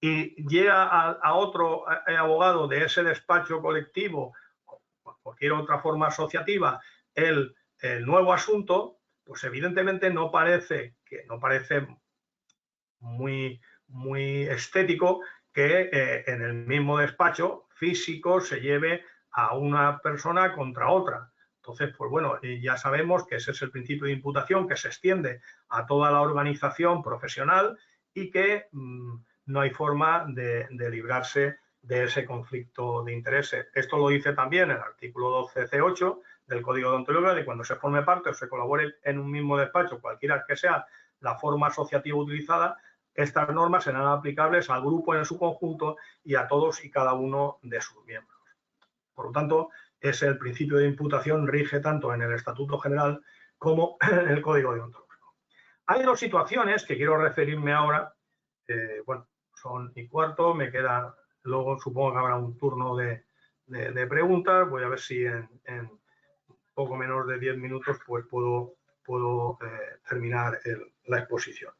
y llega a otro abogado de ese despacho colectivo o cualquier otra forma asociativa el nuevo asunto, pues evidentemente no parece muy estético que en el mismo despacho físico se lleve a una persona contra otra. Entonces, pues bueno, ya sabemos que ese es el principio de imputación que se extiende a toda la organización profesional y que no hay forma de librarse de ese conflicto de intereses. Esto lo dice también el artículo 12c8 del Código Deontológico, de cuando se forme parte o se colabore en un mismo despacho, cualquiera que sea la forma asociativa utilizada, estas normas serán aplicables al grupo en su conjunto y a todos y cada uno de sus miembros. Por lo tanto, el principio de imputación rige tanto en el Estatuto General como en el Código Deontológico. Hay dos situaciones que quiero referirme ahora. Bueno, son y cuarto, me queda, luego supongo que habrá un turno de preguntas. Voy a ver si en poco menos de 10 minutos pues puedo terminar la exposición.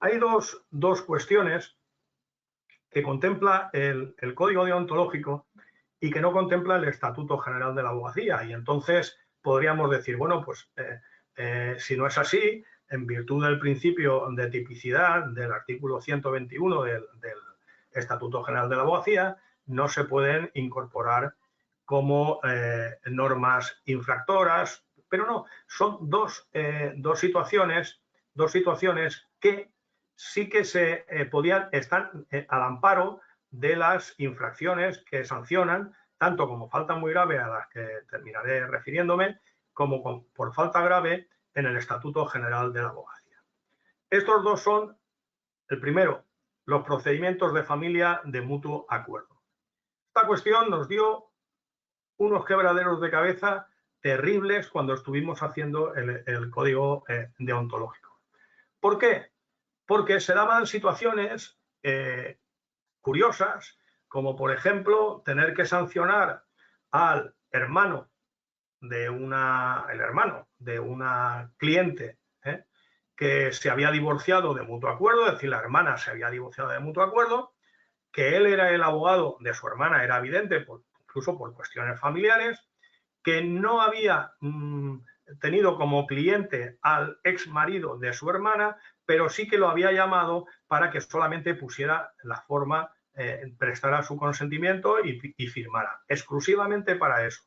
Hay dos cuestiones que contempla el Código Deontológico y que no contempla el Estatuto General de la Abogacía. Y entonces podríamos decir, bueno, pues si no es así, en virtud del principio de tipicidad del artículo 121 del Estatuto General de la Abogacía, no se pueden incorporar como normas infractoras, pero no, son dos situaciones que sí que están al amparo de las infracciones que sancionan, tanto como falta muy grave a las que terminaré refiriéndome, como por falta grave en el Estatuto General de la Abogacía. Estos dos son, el primero, los procedimientos de familia de mutuo acuerdo. Esta cuestión nos dio unos quebraderos de cabeza terribles cuando estuvimos haciendo el código deontológico. ¿Por qué? Porque se daban situaciones curiosas, como por ejemplo tener que sancionar al hermano el hermano de una cliente que se había divorciado de mutuo acuerdo, es decir, la hermana se había divorciado de mutuo acuerdo, que él era el abogado de su hermana, era evidente, incluso por cuestiones familiares, que no había tenido como cliente al ex marido de su hermana, pero sí que lo había llamado para que solamente pusiera la forma, prestara su consentimiento y firmara, exclusivamente para eso.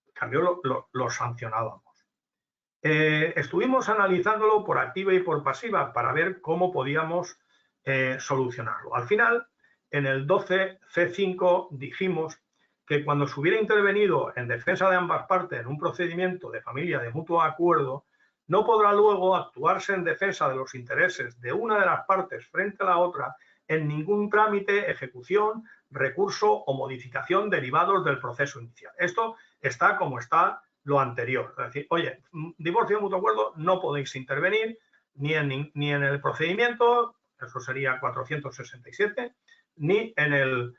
En cambio, lo sancionábamos. Estuvimos analizándolo por activa y por pasiva para ver cómo podíamos solucionarlo. Al final, en el 12C5 dijimos que cuando se hubiera intervenido en defensa de ambas partes en un procedimiento de familia de mutuo acuerdo, no podrá luego actuarse en defensa de los intereses de una de las partes frente a la otra en ningún trámite, ejecución, recurso o modificación derivados del proceso inicial. Esto está como está lo anterior. Es decir, oye, divorcio de mutuo acuerdo, no podéis intervenir ni en el procedimiento, eso sería 467, ni en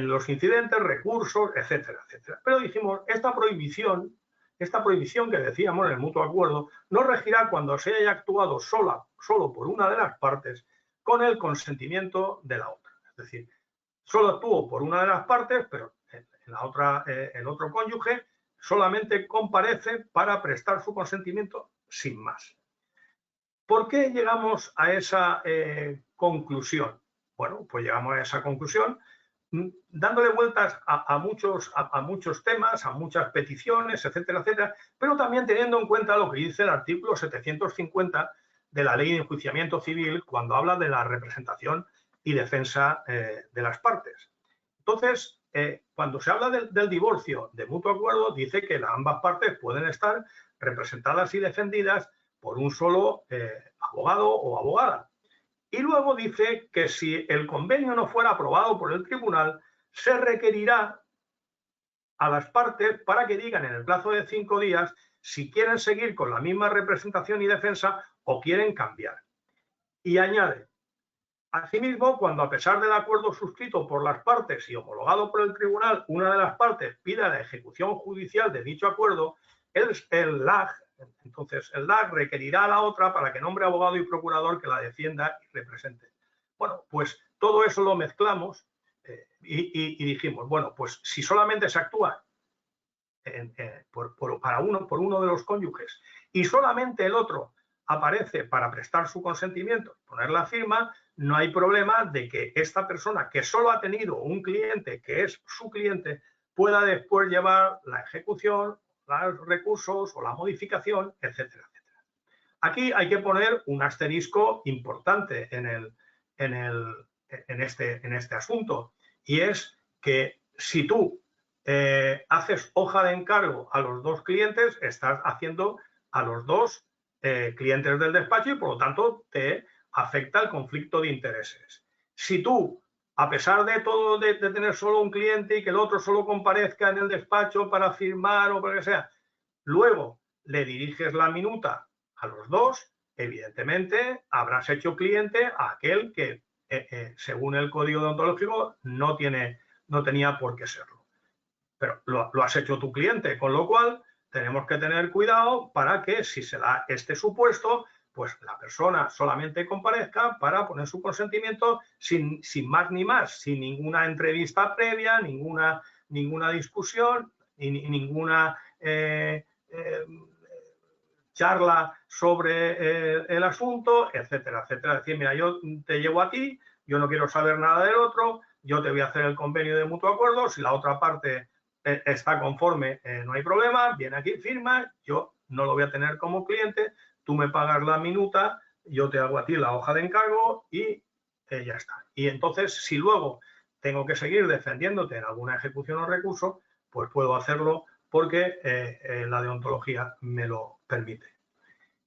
los incidentes, recursos, etcétera, etcétera. Pero dijimos, esta prohibición que decíamos en el mutuo acuerdo no regirá cuando se haya actuado solo por una de las partes con el consentimiento de la otra. Es decir, solo actuó por una de las partes, pero el otro cónyuge solamente comparece para prestar su consentimiento sin más. ¿Por qué llegamos a esa conclusión? Bueno, pues llegamos a esa conclusión dándole vueltas a muchos temas, a muchas peticiones, etcétera, etcétera, pero también teniendo en cuenta lo que dice el artículo 750 de la Ley de Enjuiciamiento Civil cuando habla de la representación y defensa de las partes. Entonces, cuando se habla del divorcio de mutuo acuerdo, dice que ambas partes pueden estar representadas y defendidas por un solo abogado o abogada. Y luego dice que si el convenio no fuera aprobado por el tribunal, se requerirá a las partes para que digan en el plazo de 5 días si quieren seguir con la misma representación y defensa o quieren cambiar. Y añade, asimismo, cuando a pesar del acuerdo suscrito por las partes y homologado por el tribunal, una de las partes pida la ejecución judicial de dicho acuerdo, el LAG requerirá a la otra para que nombre abogado y procurador que la defienda y represente. Bueno, pues todo eso lo mezclamos y dijimos, bueno, pues si solamente se actúa por uno de los cónyuges y solamente el otro aparece para prestar su consentimiento, poner la firma, no hay problema de que esta persona que solo ha tenido un cliente que es su cliente pueda después llevar la ejecución, los recursos o la modificación, etcétera, etcétera. Aquí hay que poner un asterisco importante en este asunto, y es que si tú haces hoja de encargo a los dos clientes, estás haciendo a los dos clientes del despacho y por lo tanto te afecta el conflicto de intereses. Si tú, a pesar de todo, de tener solo un cliente y que el otro solo comparezca en el despacho para firmar o para que sea, luego le diriges la minuta a los dos, evidentemente habrás hecho cliente a aquel que, según el código deontológico, no tenía por qué serlo. Pero lo has hecho tu cliente, con lo cual tenemos que tener cuidado para que si se da este supuesto, pues la persona solamente comparezca para poner su consentimiento sin más ni más, sin ninguna entrevista previa, ninguna discusión, ninguna charla sobre el asunto, etcétera, etcétera. Es decir, mira, yo te llevo a ti, yo no quiero saber nada del otro, yo te voy a hacer el convenio de mutuo acuerdo, si la otra parte está conforme, no hay problema, viene aquí, firma, yo no lo voy a tener como cliente, tú me pagas la minuta, yo te hago a ti la hoja de encargo y ya está. Y entonces, si luego tengo que seguir defendiéndote en alguna ejecución o recurso, pues puedo hacerlo porque la deontología me lo permite.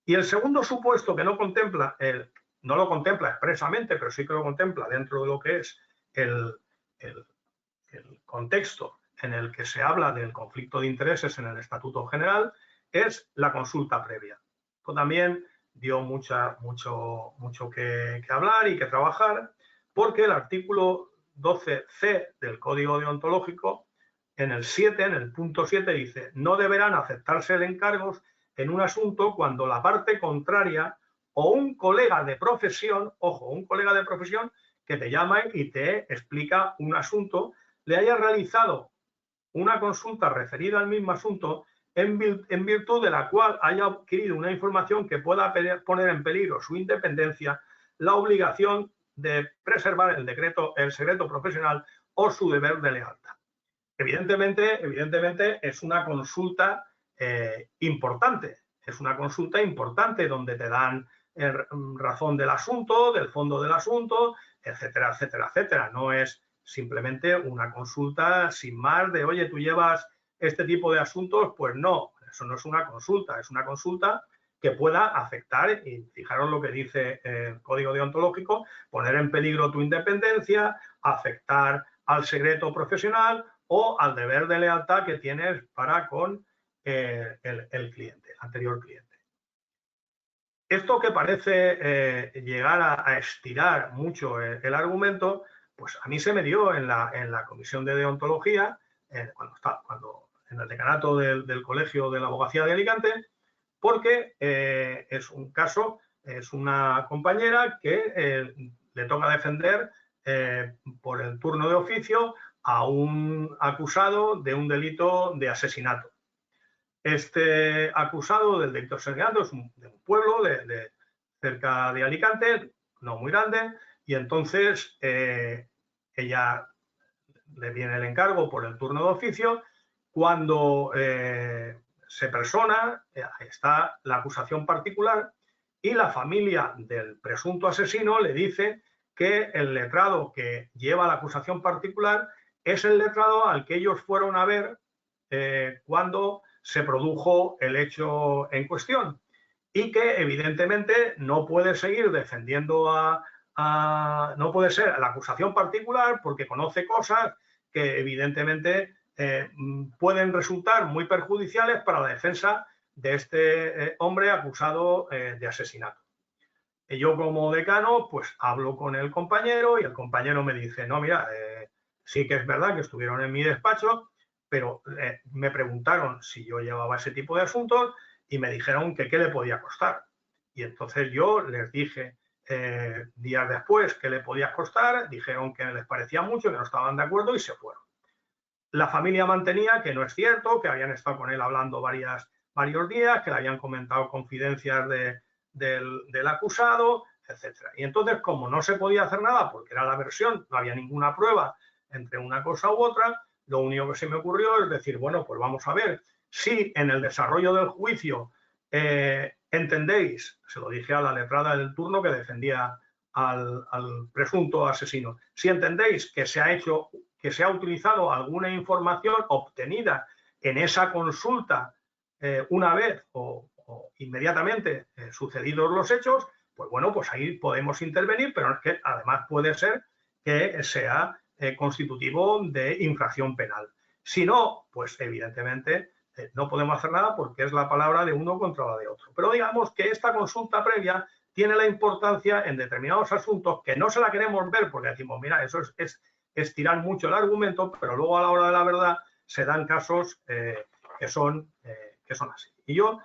Y el segundo supuesto que no lo contempla expresamente, pero sí que lo contempla dentro de lo que es el contexto en el que se habla del conflicto de intereses en el Estatuto General, es la consulta previa. Esto también dio mucho que hablar y que trabajar, porque el artículo 12C del Código Deontológico en el 7, en el punto 7, dice: no deberán aceptarse encargos en un asunto cuando la parte contraria o un colega de profesión, ojo, un colega de profesión que te llama y te explica un asunto, le haya realizado una consulta referida al mismo asunto en virtud de la cual haya adquirido una información que pueda poner en peligro su independencia, la obligación de preservar el secreto profesional o su deber de lealtad. Evidentemente es una consulta importante, es una consulta importante donde te dan razón del asunto, del fondo del asunto, etcétera, etcétera, etcétera. No es simplemente una consulta sin más de, oye, tú llevas este tipo de asuntos. Pues no, eso no es una consulta que pueda afectar, y fijaros lo que dice el Código Deontológico, poner en peligro tu independencia, afectar al secreto profesional o al deber de lealtad que tienes para con el cliente, el anterior cliente. Esto que parece llegar a estirar mucho el argumento, pues a mí se me dio en la comisión de deontología, cuando en el decanato del Colegio de la Abogacía de Alicante, porque es un caso, es una compañera que le toca defender por el turno de oficio a un acusado de un delito de asesinato. Este acusado del delito de asesinato es de un pueblo cerca de Alicante, no muy grande, y entonces ella le viene el encargo por el turno de oficio. Cuando se persona, está la acusación particular y la familia del presunto asesino le dice que el letrado que lleva la acusación particular es el letrado al que ellos fueron a ver cuando se produjo el hecho en cuestión, y que evidentemente no puede seguir defendiendo no puede ser la acusación particular porque conoce cosas que evidentemente pueden resultar muy perjudiciales para la defensa de este hombre acusado de asesinato. Y yo, como decano, pues hablo con el compañero y el compañero me dice: no, mira, sí que es verdad que estuvieron en mi despacho, pero me preguntaron si yo llevaba ese tipo de asuntos y me dijeron que qué le podía costar. Y entonces yo les dije días después qué le podía costar, dijeron que les parecía mucho, que no estaban de acuerdo y se fueron. La familia mantenía que no es cierto, que habían estado con él hablando varios días, que le habían comentado confidencias del acusado, etcétera. Y entonces, como no se podía hacer nada porque era la versión, no había ninguna prueba entre una cosa u otra, lo único que se me ocurrió es decir: bueno, pues vamos a ver si en el desarrollo del juicio entendéis, se lo dije a la letrada del turno que defendía al presunto asesino, si entendéis que se ha utilizado alguna información obtenida en esa consulta una vez o inmediatamente sucedidos los hechos, pues bueno, pues ahí podemos intervenir, pero es que además puede ser que sea constitutivo de infracción penal. Si no, pues evidentemente no podemos hacer nada porque es la palabra de uno contra la de otro. Pero digamos que esta consulta previa tiene la importancia en determinados asuntos que no se la queremos ver porque decimos: mira, eso es tirar mucho el argumento, pero luego a la hora de la verdad se dan casos que son así. Y yo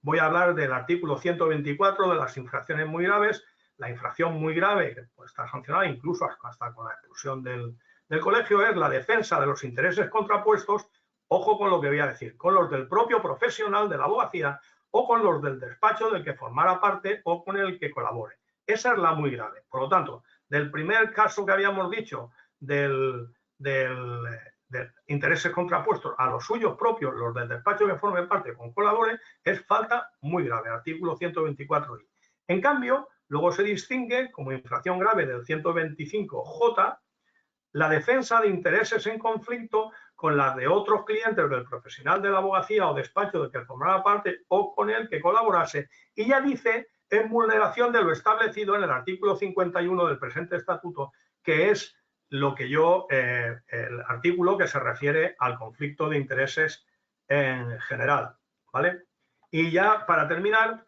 voy a hablar del artículo 124 de las infracciones muy graves. La infracción muy grave, que puede estar sancionada incluso hasta con la expulsión del colegio, es la defensa de los intereses contrapuestos, ojo con lo que voy a decir, con los del propio profesional de la abogacía o con los del despacho del que formara parte o con el que colabore. Esa es la muy grave. Por lo tanto, del primer caso que habíamos dicho del intereses contrapuestos a los suyos propios, los del despacho que formen parte con colabore, es falta muy grave, artículo 124I. En cambio, luego se distingue como infracción grave del 125J la defensa de intereses en conflicto con las de otros clientes del profesional de la abogacía o despacho del que formara parte o con el que colaborase, y ya dice en vulneración de lo establecido en el artículo 51 del presente estatuto, que es lo que el artículo que se refiere al conflicto de intereses en general, ¿vale? Y ya para terminar,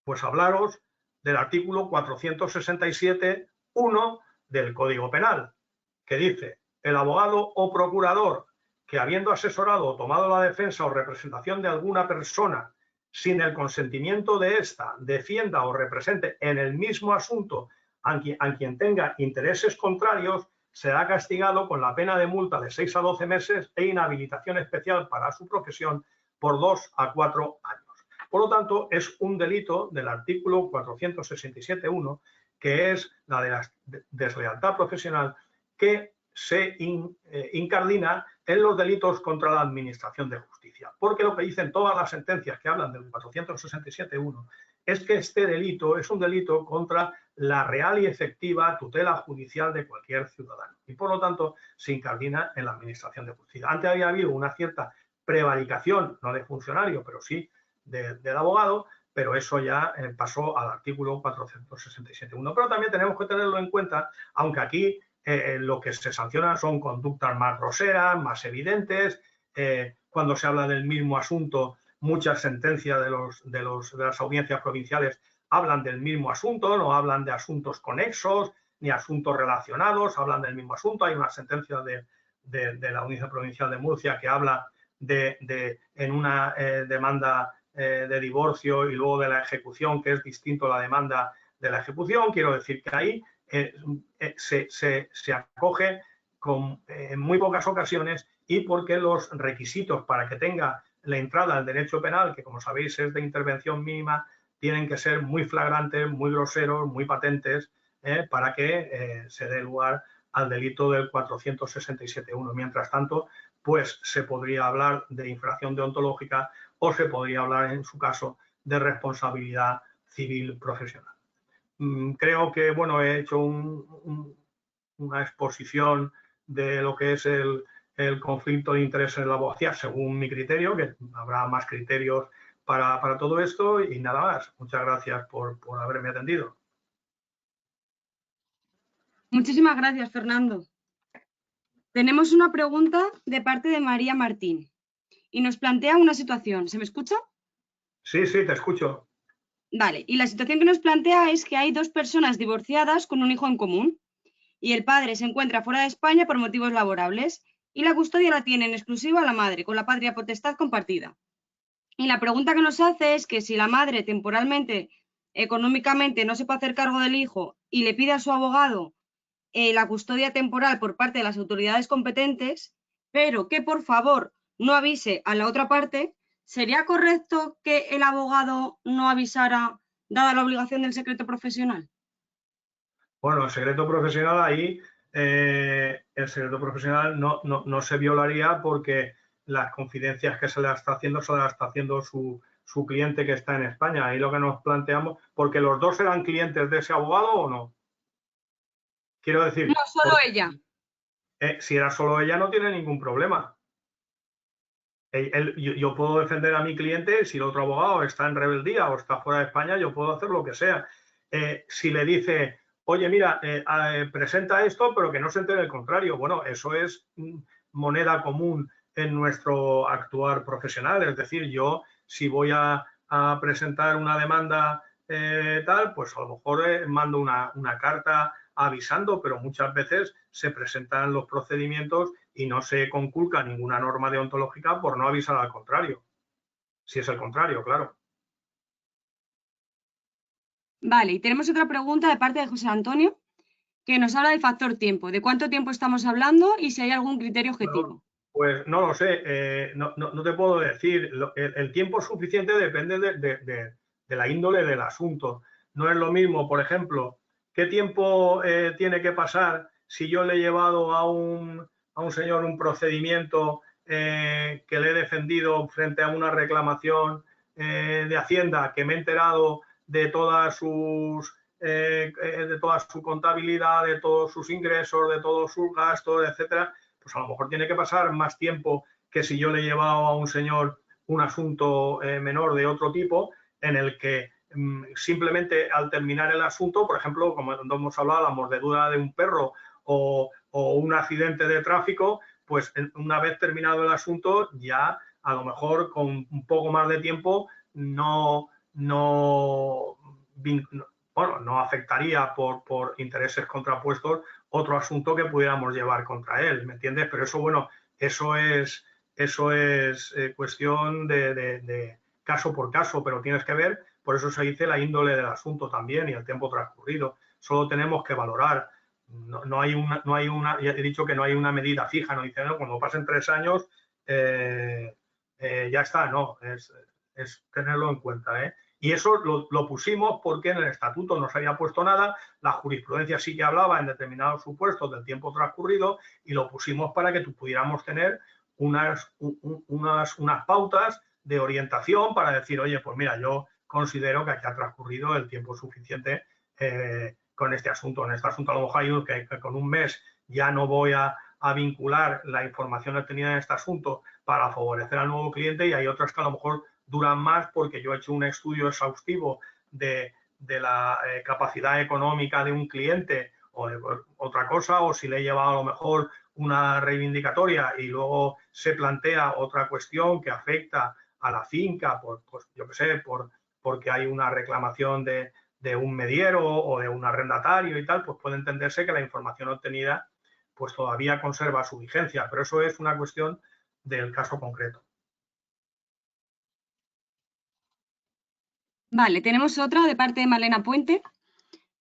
pues hablaros del artículo 467.1 del Código Penal, que dice: el abogado o procurador que, habiendo asesorado o tomado la defensa o representación de alguna persona sin el consentimiento de ésta, defienda o represente en el mismo asunto a quien tenga intereses contrarios, será castigado con la pena de multa de 6 a 12 meses e inhabilitación especial para su profesión por 2 a 4 años. Por lo tanto, es un delito del artículo 467.1, que es la de la deslealtad profesional, que se incardina en los delitos contra la administración de justicia. Porque lo que dicen todas las sentencias que hablan del 467.1 es que este delito es un delito contra la real y efectiva tutela judicial de cualquier ciudadano. Y por lo tanto se incardina en la administración de justicia. Antes había habido una cierta prevaricación, no de funcionario, pero sí del abogado, pero eso ya pasó al artículo 467.1. Pero también tenemos que tenerlo en cuenta, aunque aquí lo que se sanciona son conductas más groseras, más evidentes. Cuando se habla del mismo asunto, muchas sentencias de las audiencias provinciales hablan del mismo asunto, no hablan de asuntos conexos ni asuntos relacionados, hablan del mismo asunto. Hay una sentencia de la Audiencia Provincial de Murcia que habla en una demanda de divorcio y luego de la ejecución, que es distinto a la demanda de la ejecución. Quiero decir que ahí se acoge en muy pocas ocasiones, y porque los requisitos para que tenga la entrada al derecho penal, que como sabéis es de intervención mínima, tienen que ser muy flagrantes, muy groseros, muy patentes, para que se dé lugar al delito del 467.1. Mientras tanto, pues se podría hablar de infracción deontológica o se podría hablar, en su caso, de responsabilidad civil profesional. Creo que, bueno, he hecho una exposición de lo que es el conflicto de intereses en la abogacía, según mi criterio, que habrá más criterios para todo esto, y nada más. Muchas gracias por haberme atendido. Muchísimas gracias, Fernando. Tenemos una pregunta de parte de María Martín y nos plantea una situación. ¿Se me escucha? Sí, sí, te escucho. Vale, y la situación que nos plantea es que hay dos personas divorciadas con un hijo en común y el padre se encuentra fuera de España por motivos laborables y la custodia la tiene en exclusiva la madre, con la patria potestad compartida. Y la pregunta que nos hace es que si la madre temporalmente, económicamente, no se puede hacer cargo del hijo y le pide a su abogado la custodia temporal por parte de las autoridades competentes, pero que por favor no avise a la otra parte, ¿sería correcto que el abogado no avisara, dada la obligación del secreto profesional? Bueno, el secreto profesional ahí, el secreto profesional no se violaría, porque las confidencias que se le está haciendo su cliente que está en España. Ahí lo que nos planteamos, porque los dos eran clientes de ese abogado o no. Quiero decir, no, solo ella. Si era solo ella, no tiene ningún problema. Yo puedo defender a mi cliente. Si el otro abogado está en rebeldía o está fuera de España, yo puedo hacer lo que sea. Si le dice, oye, mira, presenta esto, pero que no se entere el contrario, bueno, eso es moneda común en nuestro actuar profesional. Es decir, yo, si voy a presentar una demanda tal, pues a lo mejor mando una carta avisando, pero muchas veces se presentan los procedimientos y no se conculca ninguna norma deontológica por no avisar al contrario. Si es el contrario, claro. Vale, y tenemos otra pregunta de parte de José Antonio, que nos habla del factor tiempo, de cuánto tiempo estamos hablando y si hay algún criterio objetivo. Bueno, pues no lo sé, no te puedo decir. El tiempo suficiente depende de la índole del asunto. No es lo mismo, por ejemplo, qué tiempo tiene que pasar si yo le he llevado a un señor un procedimiento que le he defendido frente a una reclamación de Hacienda, que me he enterado de toda su contabilidad, de todos sus ingresos, de todos sus gastos, etcétera. Pues a lo mejor tiene que pasar más tiempo que si yo le he llevado a un señor un asunto menor de otro tipo, en el que simplemente al terminar el asunto, por ejemplo, como hemos hablado, la mordedura de un perro o un accidente de tráfico, pues una vez terminado el asunto, ya a lo mejor con un poco más de tiempo no afectaría por intereses contrapuestos otro asunto que pudiéramos llevar contra él, ¿me entiendes? Pero eso, bueno, eso es cuestión de caso por caso, pero tienes que ver, por eso se dice la índole del asunto también y el tiempo transcurrido. Solo tenemos que valorar. No hay una, ya he dicho que no hay una medida fija, no dice, no, cuando pasen 3 años ya está, no, es tenerlo en cuenta, ¿eh? Y eso lo pusimos porque en el estatuto no se había puesto nada, la jurisprudencia sí que hablaba en determinados supuestos del tiempo transcurrido y lo pusimos para que pudiéramos tener unas pautas de orientación para decir, oye, pues mira, yo considero que aquí ha transcurrido el tiempo suficiente con este asunto. En este asunto a lo mejor hay uno que con un mes ya no voy a vincular la información obtenida en este asunto para favorecer al nuevo cliente y hay otras que a lo mejor duran más porque yo he hecho un estudio exhaustivo de la capacidad económica de un cliente o de otra cosa, o si le he llevado a lo mejor una reivindicatoria y luego se plantea otra cuestión que afecta a la finca, pues yo qué sé, porque hay una reclamación de un mediero o de un arrendatario y tal, pues puede entenderse que la información obtenida pues todavía conserva su vigencia, pero eso es una cuestión del caso concreto. Vale, tenemos otra de parte de Malena Puente,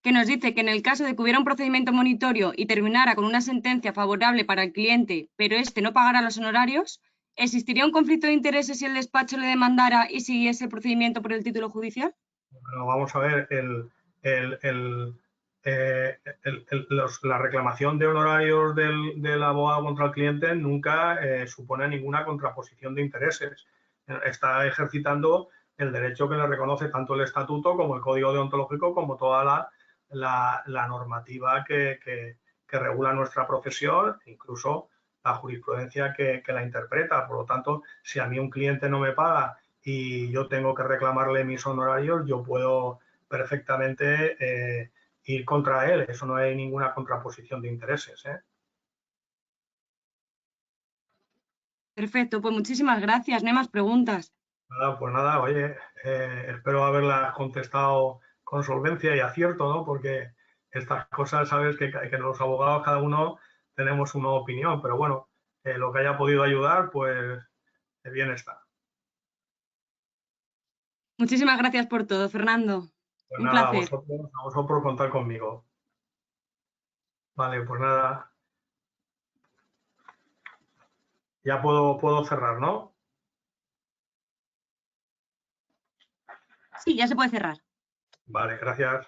que nos dice que en el caso de que hubiera un procedimiento monitorio y terminara con una sentencia favorable para el cliente, pero este no pagara los honorarios, ¿existiría un conflicto de intereses si el despacho le demandara y siguiese el procedimiento por el título judicial? Bueno, vamos a ver, la reclamación de honorarios del abogado contra el cliente nunca supone ninguna contraposición de intereses. Está ejercitando el derecho que le reconoce tanto el estatuto como el código deontológico como toda la normativa que regula nuestra profesión, incluso la jurisprudencia que la interpreta. Por lo tanto, si a mí un cliente no me paga y yo tengo que reclamarle mis honorarios, yo puedo perfectamente ir contra él. Eso no hay ninguna contraposición de intereses, ¿eh? Perfecto, pues muchísimas gracias, no hay más preguntas. Nada, pues nada, oye, espero haberlas contestado con solvencia y acierto, ¿no? Porque estas cosas, sabes que los abogados cada uno tenemos una opinión, pero bueno, lo que haya podido ayudar, pues bien está. Muchísimas gracias por todo, Fernando. Pues Un nada, a placer. vosotros por contar conmigo. Vale, pues nada, ya puedo cerrar, ¿no? Sí, ya se puede cerrar. Vale, gracias.